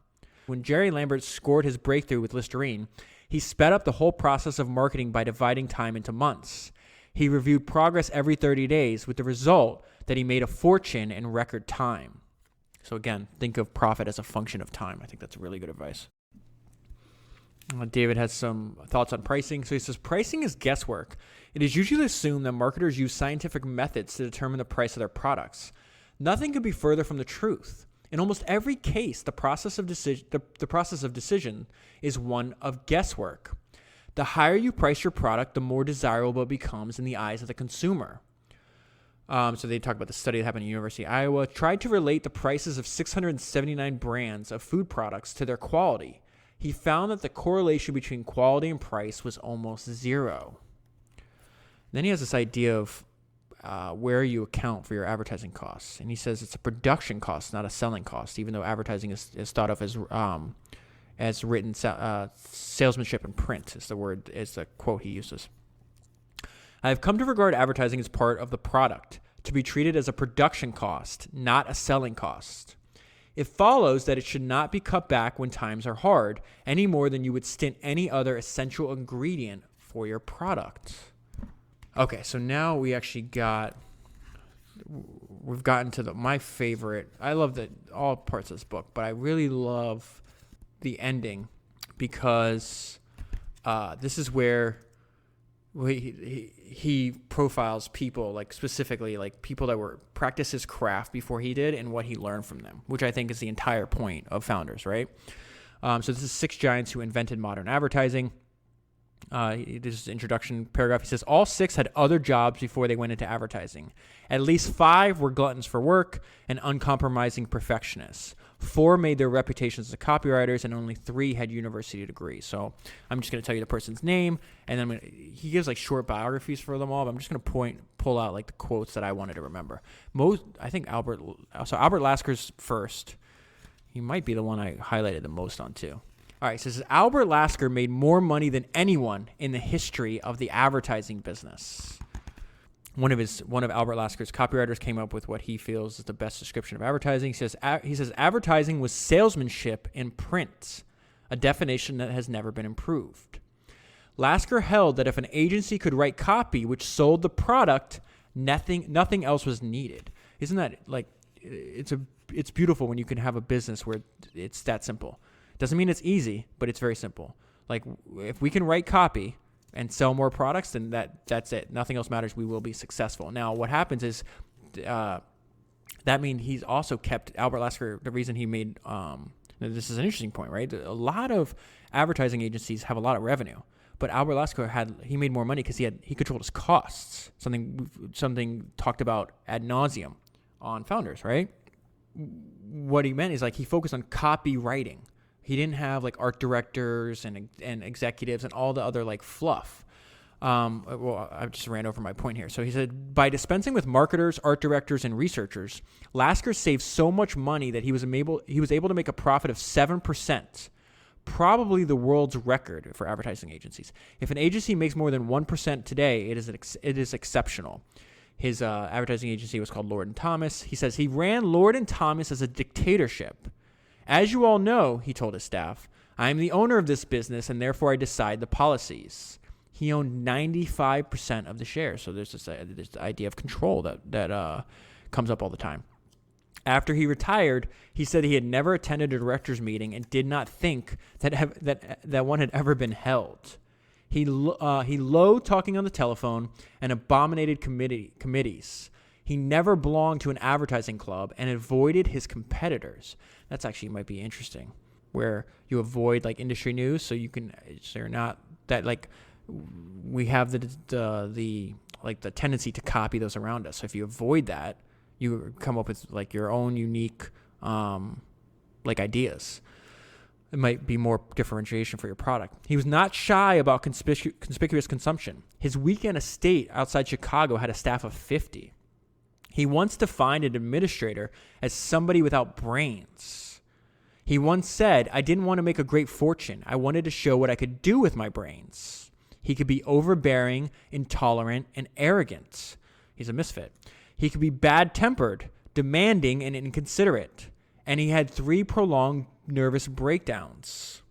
When Jerry Lambert scored his breakthrough with Listerine, he sped up the whole process of marketing by dividing time into months. He reviewed progress every 30 days with the result that he made a fortune in record time. So again, think of profit as a function of time. I think that's really good advice. David has some thoughts on pricing. So he says, pricing is guesswork. It is usually assumed that marketers use scientific methods to determine the price of their products. Nothing could be further from the truth. In almost every case, the process of decision is one of guesswork. The higher you price your product, the more desirable it becomes in the eyes of the consumer. So they talk about the study that happened at University of Iowa, tried to relate the prices of 679 brands of food products to their quality. He found that the correlation between quality and price was almost zero. Then he has this idea of where you account for your advertising costs. And he says it's a production cost, not a selling cost, even though advertising is thought of as written salesmanship in print is the quote he uses. I have come to regard advertising as part of the product, to be treated as a production cost, not a selling cost. It follows that it should not be cut back when times are hard, any more than you would stint any other essential ingredient for your product. Okay, so now we've gotten to my favorite. I love all parts of this book, but I really love the ending because this is where he profiles people, like specifically like people that were practice his craft before he did and what he learned from them, which I think is the entire point of Founders, right? So this is 6 giants who invented modern advertising. This is the introduction paragraph. He says, all 6 had other jobs before they went into advertising. At least 5 were gluttons for work and uncompromising perfectionists. 4 made their reputations as copywriters, and only 3 had university degrees. So I'm just going to tell you the person's name, and then he gives like short biographies for them all, but I'm just going to pull out like the quotes that I wanted to remember. I think Albert Lasker's first. He might be the one I highlighted the most on too. All right, so it says, Albert Lasker made more money than anyone in the history of the advertising business. One of Albert Lasker's copywriters came up with what he feels is the best description of advertising. He says advertising was salesmanship in print, a definition that has never been improved. Lasker held that if an agency could write copy which sold the product, nothing else was needed. Isn't that like it's beautiful when you can have a business where it's that simple. Doesn't mean it's easy, but it's very simple. Like if we can write copy and sell more products, then that's it. Nothing else matters. We will be successful. Now, what happens is that means he's also kept Albert Lasker. The reason he made this is an interesting point, right? A lot of advertising agencies have a lot of revenue, but Albert Lasker he made more money because he controlled his costs. Something talked about ad nauseum on Founders, right? What he meant is like he focused on copywriting. He didn't have like art directors and executives and all the other like fluff. I just ran over my point here. So he said, by dispensing with marketers, art directors, and researchers, Lasker saved so much money that he was able to make a profit of 7%, probably the world's record for advertising agencies. If an agency makes more than 1% today, it is exceptional. His advertising agency was called Lord & Thomas. He says he ran Lord & Thomas as a dictatorship. As you all know, he told his staff, I am the owner of this business, and therefore I decide the policies. He owned 95% of the shares. So there's this idea of control that comes up all the time. After he retired, he said he had never attended a director's meeting and did not think that one had ever been held. He loathed talking on the telephone and abominated committees. He never belonged to an advertising club and avoided his competitors. That's actually might be interesting, where you avoid like industry news, so you're not that like we have the tendency to copy those around us. So if you avoid that, you come up with like your own unique ideas. It might be more differentiation for your product. He was not shy about conspicuous consumption. His weekend estate outside Chicago had a staff of 50. He once defined an administrator as somebody without brains. He once said, "I didn't want to make a great fortune. I wanted to show what I could do with my brains." He could be overbearing, intolerant, and arrogant. He's a misfit. He could be bad-tempered, demanding, and inconsiderate. And he had 3 prolonged nervous breakdowns.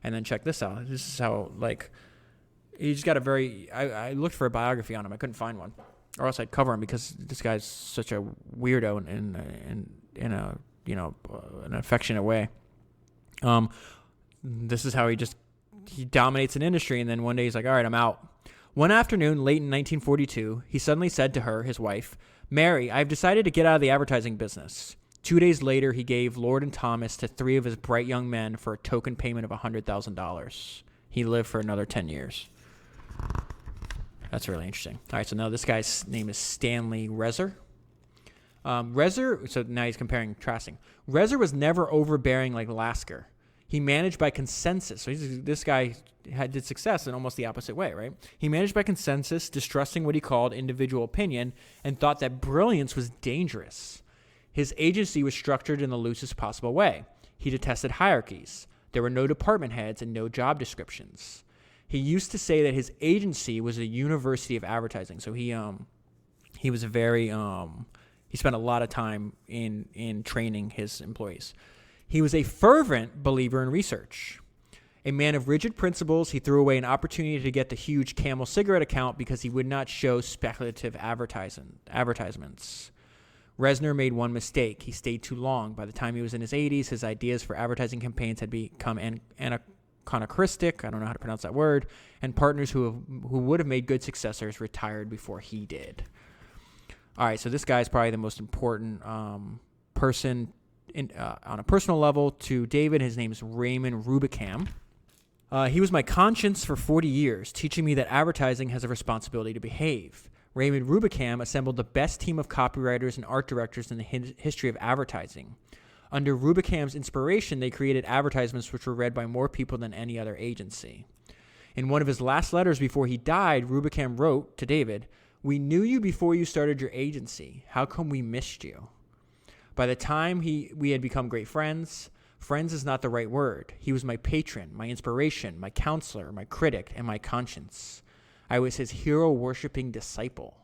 And then check this out. This is how, he's got a very... I looked for a biography on him. I couldn't find one. Or else I'd cover him because this guy's such a weirdo in an affectionate way. This is how he dominates an industry, and then one day he's like, all right, I'm out. One afternoon, late in 1942, he suddenly said to her, his wife, "Mary, I've decided to get out of the advertising business." 2 days later, he gave Lord and Thomas to 3 of his bright young men for a token payment of $100,000. He lived for another 10 years. That's really interesting. All right, so now this guy's name is Stanley Rezer. So now he's comparing contrasting. Rezer was never overbearing like Lasker. He managed by consensus. So this guy did success in almost the opposite way, right? He managed by consensus, distrusting what he called individual opinion, and thought that brilliance was dangerous. His agency was structured in the loosest possible way. He detested hierarchies. There were no department heads and no job descriptions. He used to say that his agency was a university of advertising. So he was very he spent a lot of time in training his employees. He was a fervent believer in research. A man of rigid principles, he threw away an opportunity to get the huge Camel cigarette account because he would not show speculative advertisements. Reznor made one mistake. He stayed too long. By the time he was in his 80s, his ideas for advertising campaigns had become anachronistic, I don't know how to pronounce that word, and partners who would have made good successors retired before he did. All right, so this guy is probably the most important person on a personal level to David. His name is Raymond Rubicam. He was my conscience for 40 years, teaching me that advertising has a responsibility to behave. Raymond Rubicam assembled the best team of copywriters and art directors in the history of advertising. Under Rubicam's inspiration, they created advertisements which were read by more people than any other agency. In one of his last letters before he died, Rubicam wrote to David, "We knew you before you started your agency. How come we missed you?" By the time we had become great friends, friends is not the right word. He was my patron, my inspiration, my counselor, my critic, and my conscience. I was his hero-worshipping disciple.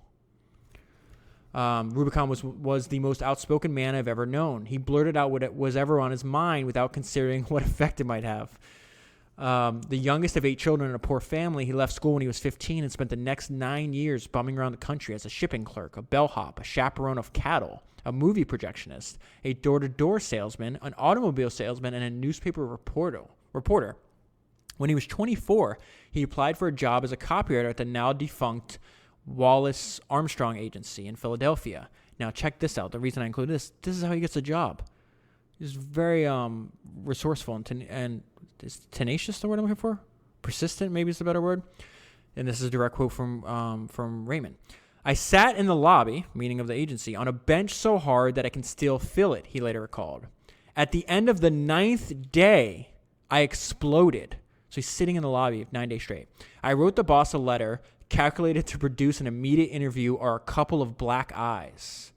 Rubicam was the most outspoken man I've ever known. He blurted out what was ever on his mind without considering what effect it might have. The youngest of 8 children in a poor family, he left school when he was 15 and spent the next 9 years bumming around the country as a shipping clerk, a bellhop, a chaperone of cattle, a movie projectionist, a door-to-door salesman, an automobile salesman, and a newspaper reporter. When he was 24, he applied for a job as a copywriter at the now-defunct Wallace Armstrong Agency in Philadelphia. Now, check this out. The reason I include this is how he gets a job. He's very resourceful and is tenacious the word I'm looking for? Persistent, maybe is the better word. And this is a direct quote from Raymond. "I sat in the lobby," meaning of the agency, "on a bench so hard that I can still feel it," he later recalled. "At the end of the 9th day, I exploded." So he's sitting in the lobby 9 days straight. "I wrote the boss a letter calculated to produce an immediate interview or a couple of black eyes."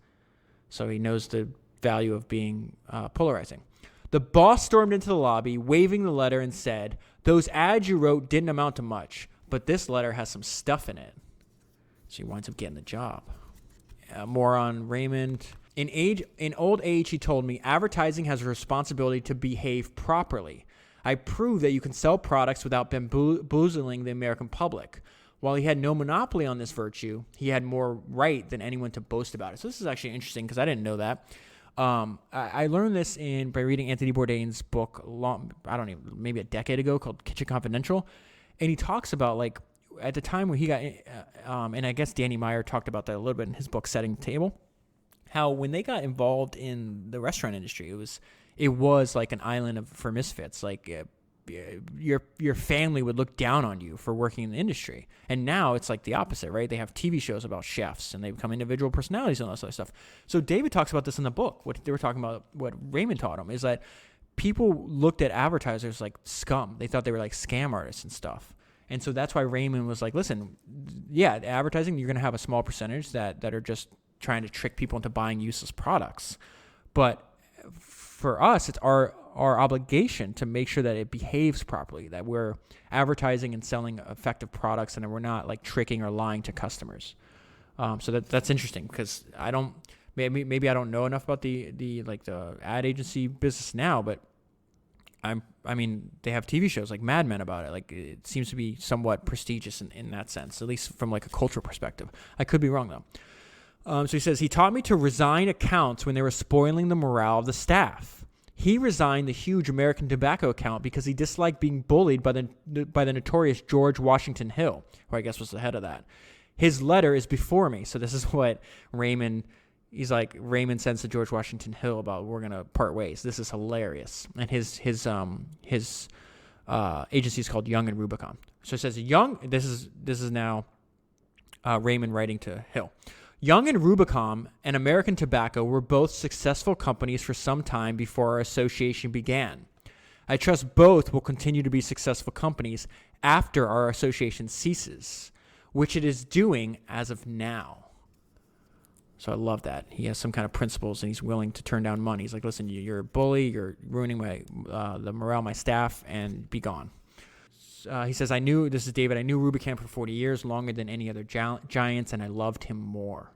So he knows the value of being polarizing. "The boss stormed into the lobby, waving the letter, and said, 'Those ads you wrote didn't amount to much, but this letter has some stuff in it.'" So he winds up getting the job. More on Raymond. In old age, he told me, "Advertising has a responsibility to behave properly. I proved that you can sell products without bamboozling the American public. While he had no monopoly on this virtue, he had more right than anyone to boast about it." So this is actually interesting because I didn't know that. I learned this by reading Anthony Bourdain's book maybe a decade ago, called Kitchen Confidential. And he talks about, like, at the time when he got, and I guess Danny Meyer talked about that a little bit in his book, Setting the Table, how when they got involved in the restaurant industry, it was like an island for misfits. Like, your family would look down on you for working in the industry. And now it's like the opposite, right? They have TV shows about chefs, and they become individual personalities and all that sort of stuff. So David talks about this in the book. What they were talking about, what Raymond taught him, is that people looked at advertisers like scum. They thought they were like scam artists and stuff. And so that's why Raymond was like, listen, yeah, advertising, you're going to have a small percentage that are just trying to trick people into buying useless products. But for us, it's our obligation to make sure that it behaves properly, that we're advertising and selling effective products, and that we're not like tricking or lying to customers. So that's interesting, because maybe I don't know enough about the ad agency business now, but I mean, they have TV shows like Mad Men about it. Like, it seems to be somewhat prestigious in that sense, at least from like a cultural perspective. I could be wrong though. So he says, he taught me to resign accounts when they were spoiling the morale of the staff. He resigned the huge American Tobacco account because he disliked being bullied by the notorious George Washington Hill, who I guess was the head of that. His letter is before me. So this is what Raymond sends to George Washington Hill about, we're going to part ways. This is hilarious. And his agency is called Young and Rubicon. So it says this is now Raymond writing to Hill. Young and Rubicon and American Tobacco were both successful companies for some time before our association began. I trust both will continue to be successful companies after our association ceases, which it is doing as of now. So I love that. He has some kind of principles, and he's willing to turn down money. He's like, listen, you're a bully. You're ruining the morale of my staff, and be gone. He says, this is David, I knew Rubicon for 40 years, longer than any other giants, and I loved him more.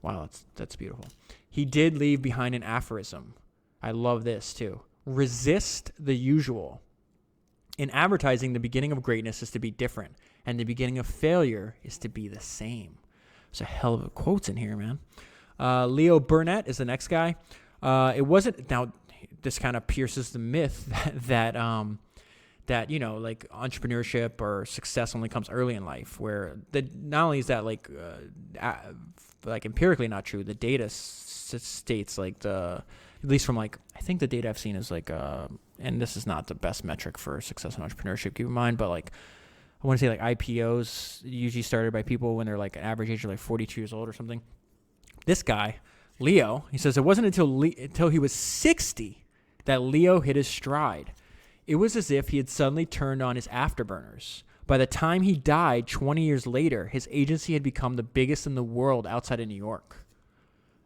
Wow, that's beautiful. He did leave behind an aphorism. I love this too. Resist the usual. In advertising, the beginning of greatness is to be different, and the beginning of failure is to be the same. There's a hell of a quotes in here, man. Leo Burnett is the next guy. It wasn't, now this kind of pierces the myth that like entrepreneurship or success only comes early in life, where not only is that like empirically not true, the data states at least from like, I think the data I've seen is like, and this is not the best metric for success in entrepreneurship, keep in mind, but like, I want to say like IPOs usually started by people when they're like an average age of like 42 years old or something. This guy, Leo, he says it wasn't until he was 60 that Leo hit his stride. It was as if he had suddenly turned on his afterburners. By the time he died 20 years later, his agency had become the biggest in the world outside of New York.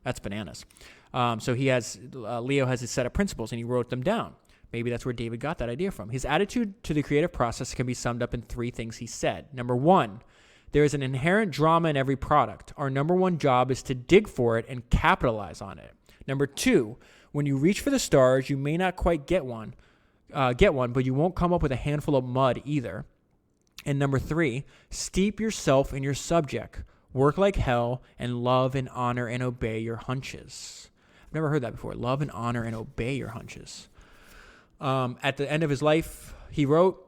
That's bananas. So Leo has his set of principles, and he wrote them down. Maybe that's where David got that idea from. His attitude to the creative process can be summed up in 3 things he said. Number 1, there is an inherent drama in every product. Our number 1 job is to dig for it and capitalize on it. Number 2, when you reach for the stars, you may not quite get one, but you won't come up with a handful of mud either. And number 3, steep yourself in your subject. Work like hell and love and honor and obey your hunches. I've never heard that before. Love and honor and obey your hunches. At the end of his life, he wrote,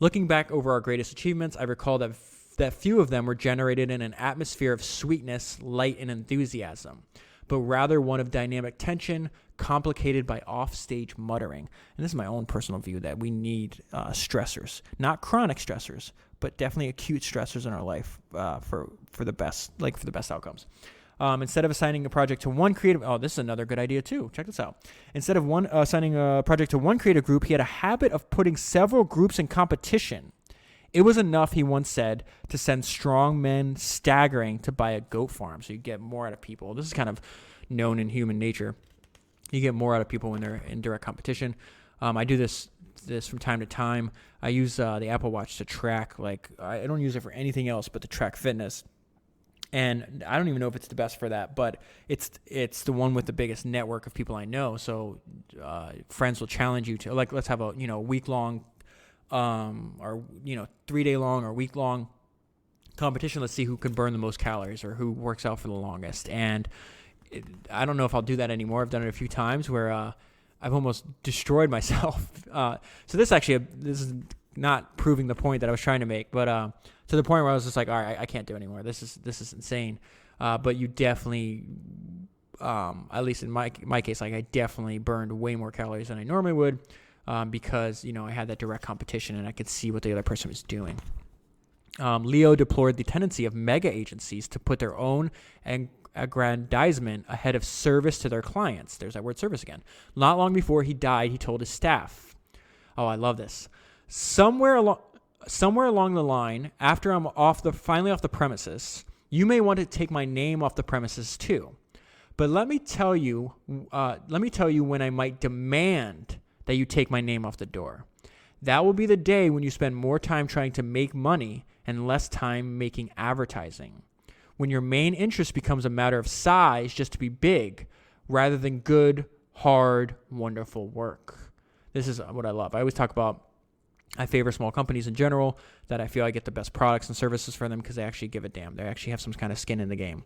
looking back over our greatest achievements, I recall that few of them were generated in an atmosphere of sweetness, light, and enthusiasm, but rather one of dynamic tension, complicated by offstage muttering. And this is my own personal view, that we need stressors, not chronic stressors, but definitely acute stressors in our life for the best outcomes. Instead of assigning a project to one creative, this is another good idea too. Check this out. Instead of assigning a project to one creative group, he had a habit of putting several groups in competition. It was enough, he once said, to send strong men staggering to buy a goat farm. So you get more out of people. This is kind of known in human nature. You get more out of people when they're in direct competition. I do this from time to time. I use the Apple Watch to track, I don't use it for anything else but to track fitness. And I don't even know if it's the best for that, but it's the one with the biggest network of people I know. So friends will challenge you to, let's have a week long, or 3 day long or week long competition. Let's see who can burn the most calories or who works out for the longest. And I don't know if I'll do that anymore. I've done it a few times where I've almost destroyed myself. So this is not proving the point that I was trying to make, but to the point where I was just like, all right, I can't do it anymore. This is insane. But you definitely, at least in my case, like I definitely burned way more calories than I normally would, because I had that direct competition and I could see what the other person was doing. Leo deplored the tendency of mega agencies to put their own aggrandizement ahead of service to their clients. There's that word service again. Not long before he died, he told his staff, oh, I love this. Somewhere along the line, after I'm finally off the premises, you may want to take my name off the premises too. But let me tell you when I might demand that you take my name off the door. That will be the day when you spend more time trying to make money and less time making advertising. When your main interest becomes a matter of size just to be big, rather than good, hard, wonderful work. This is what I love. I always talk about I favor small companies in general, that I feel I get the best products and services for them because they actually give a damn. They actually have some kind of skin in the game.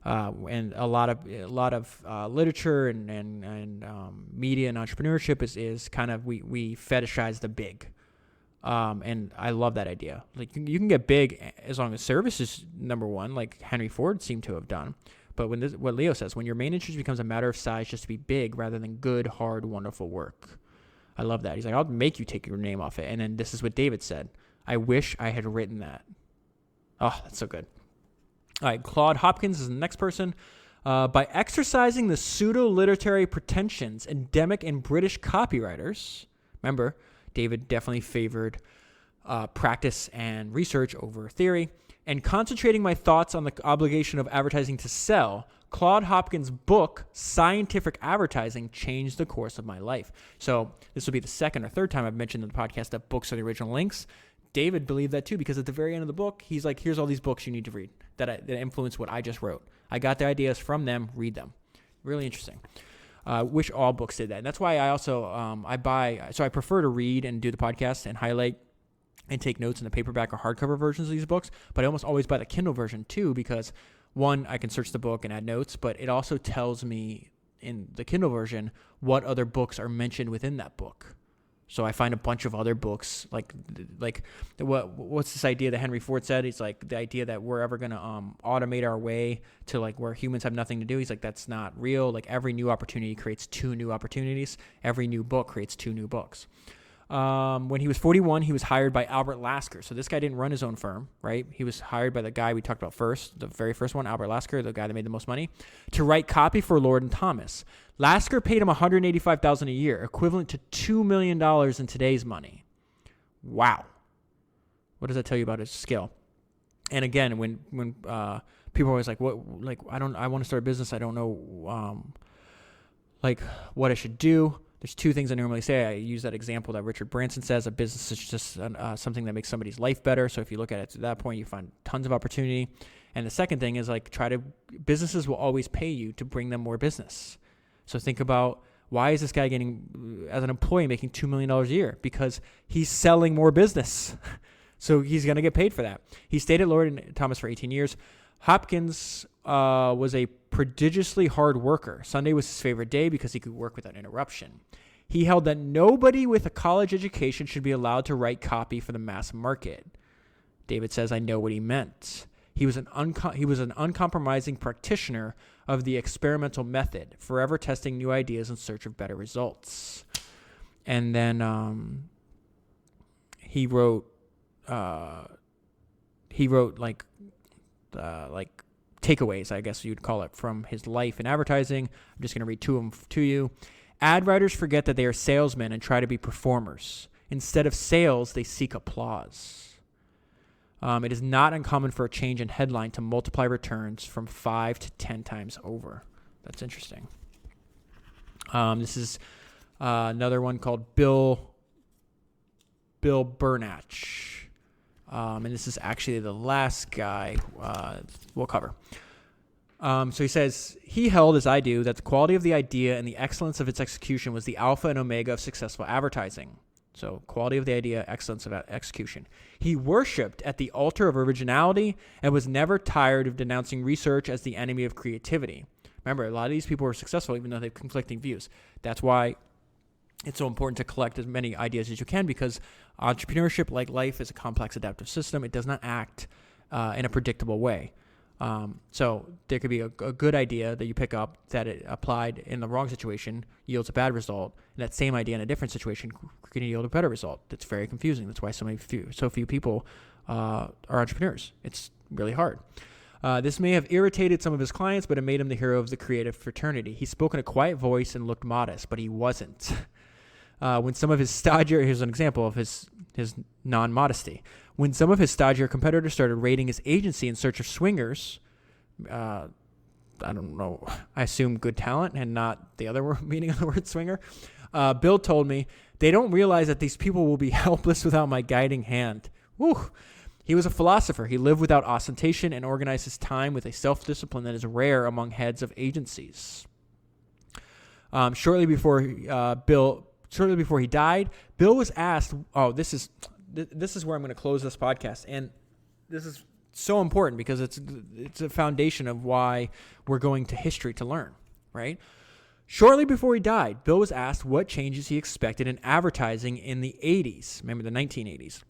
And a lot of literature and media and entrepreneurship is kind of we fetishize the big. And I love that idea. Like you can get big as long as service is number one, like Henry Ford seemed to have done. But what Leo says, when your main interest becomes a matter of size just to be big rather than good, hard, wonderful work. I love that. He's like, I'll make you take your name off it. And then this is what David said. I wish I had written that. Oh, that's so good. All right, Claude Hopkins is the next person. By exercising the pseudo-literary pretensions endemic in British copywriters, remember, David definitely favored practice and research over theory, and concentrating my thoughts on the obligation of advertising to sell, Claude Hopkins' book, Scientific Advertising, changed the course of my life. So this will be the second or third time I've mentioned in the podcast that books are the original links. David believed that too, because at the very end of the book, he's like, here's all these books you need to read that influence what I just wrote. I got the ideas from them, read them. Really interesting. Wish all books did that. And that's why I also, I prefer to read and do the podcast and highlight and take notes in the paperback or hardcover versions of these books, but I almost always buy the Kindle version too, because one, I can search the book and add notes, but it also tells me in the Kindle version what other books are mentioned within that book. So I find a bunch of other books, like what's this idea that Henry Ford said? It's like the idea that we're ever going to automate our way to like where humans have nothing to do. He's like, that's not real. Like every new opportunity creates two new opportunities. Every new book creates two new books. When he was 41, he was hired by Albert Lasker. So this guy didn't run his own firm, right? He was hired by the guy we talked about first, the very first one, Albert Lasker, the guy that made the most money, to write copy for Lord and Thomas. Lasker paid him $185,000 a year, equivalent to $2 million in today's money. Wow. What does that tell you about his skill? And again, when people are always like, I want to start a business. I don't know, what I should do. There's two things I normally say. I use that example that Richard Branson says, a business is just something that makes somebody's life better. So if you look at it to that point, you find tons of opportunity. And the second thing is businesses will always pay you to bring them more business. So think about, why is this guy getting, as an employee, making $2 million a year? Because he's selling more business. So he's going to get paid for that. He stayed at Lord and Thomas for 18 years. Hopkins was a prodigiously hard worker. Sunday was his favorite day because he could work without interruption. He held that nobody with a college education should be allowed to write copy for the mass market. David says, I know what he meant. He was an uncompromising practitioner of the experimental method, forever testing new ideas in search of better results. And then he wrote takeaways, I guess you'd call it, from his life in advertising. I'm just going to read two of them to you. Ad writers forget that they are salesmen and try to be performers. Instead of sales, they seek applause. It is not uncommon for a change in headline to multiply returns from 5 to 10 times over. That's interesting. This is another one called Bill Burnach. And this is actually the last guy we'll cover. So he says, he held, as I do, that the quality of the idea and the excellence of its execution was the alpha and omega of successful advertising. So quality of the idea, excellence of execution. He worshipped at the altar of originality and was never tired of denouncing research as the enemy of creativity. Remember, a lot of these people are successful even though they have conflicting views. That's why it's so important to collect as many ideas as you can, because entrepreneurship, like life, is a complex adaptive system. It does not act in a predictable way. So there could be a good idea that you pick up that it applied in the wrong situation yields a bad result, and that same idea in a different situation can yield a better result. That's very confusing. That's why so few people are entrepreneurs. It's really hard. This may have irritated some of his clients, but it made him the hero of the creative fraternity. He spoke in a quiet voice and looked modest, but he wasn't. When some of his stodgier, here's an example of his non-modesty. When some of his stodgier competitors started raiding his agency in search of swingers, I don't know, I assume good talent and not the other meaning of the word swinger, Bill told me, they don't realize that these people will be helpless without my guiding hand. Woo! He was a philosopher. He lived without ostentation and organized his time with a self-discipline that is rare among heads of agencies. Shortly before he died, Bill was asked, this is where I'm going to close this podcast. And this is so important because it's a foundation of why we're going to history to learn, right? Shortly before he died, Bill was asked what changes he expected in advertising in the 80s. Remember the 1980s.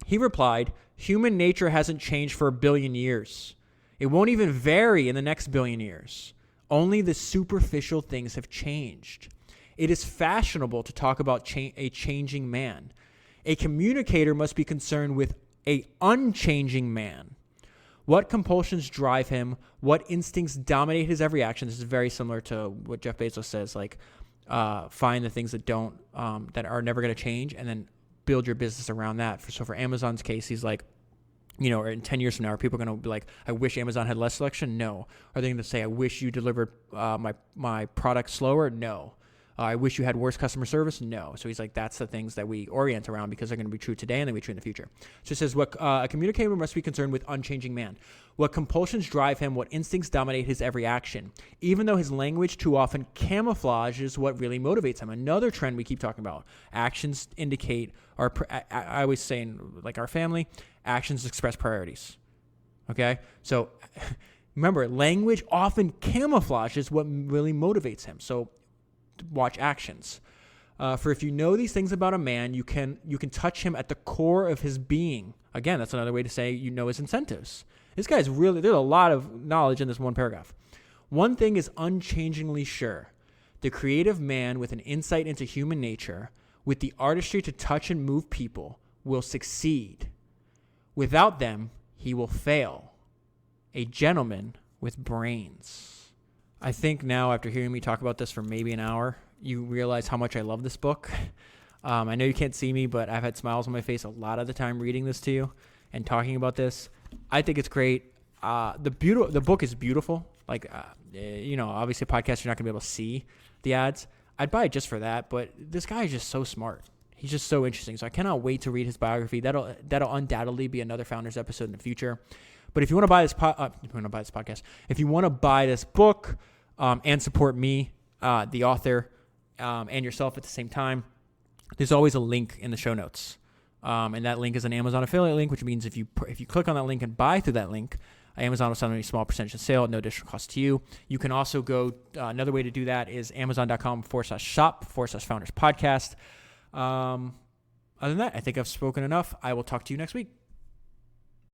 He replied, human nature hasn't changed for 1 billion years. It won't even vary in the next 1 billion years. Only the superficial things have changed. It is fashionable to talk about a changing man. A communicator must be concerned with an unchanging man. What compulsions drive him? What instincts dominate his every action? This is very similar to what Jeff Bezos says, like find the things that are never going to change and then build your business around that. So for Amazon's case, he's like, in 10 years from now, are people going to be like, I wish Amazon had less selection? No. Are they going to say, I wish you delivered my product slower? No. I wish you had worse customer service? No. So he's like, that's the things that we orient around because they're going to be true today and they'll be true in the future. So it says, a communicator must be concerned with unchanging man. What compulsions drive him? What instincts dominate his every action? Even though his language too often camouflages what really motivates him. Another trend we keep talking about. Actions indicate, I always say in like our family, actions express priorities. Okay? So remember, language often camouflages what really motivates him. So watch actions. For if you know these things about a man, you can touch him at the core of his being. Again, that's another way to say you know his incentives. This guy's there's a lot of knowledge in this one paragraph. One thing is unchangingly sure. The creative man with an insight into human nature, with the artistry to touch and move people, will succeed. Without them, he will fail. A gentleman with brains. I think now, after hearing me talk about this for maybe an hour, you realize how much I love this book. I know you can't see me, but I've had smiles on my face a lot of the time reading this to you and talking about this. I think it's great. The book is beautiful. Like, obviously a podcast, you're not going to be able to see the ads. I'd buy it just for that, but this guy is just so smart. He's just so interesting. So I cannot wait to read his biography. That'll undoubtedly be another Founders episode in the future. But if you want to buy this podcast, if you want to buy this book and support me, the author, and yourself at the same time, there's always a link in the show notes. And that link is an Amazon affiliate link, which means if you click on that link and buy through that link, Amazon will send a small percentage of sale at no additional cost to you. You can also go, another way to do that is amazon.com/shop/Founders Podcast. Other than that, I think I've spoken enough. I will talk to you next week.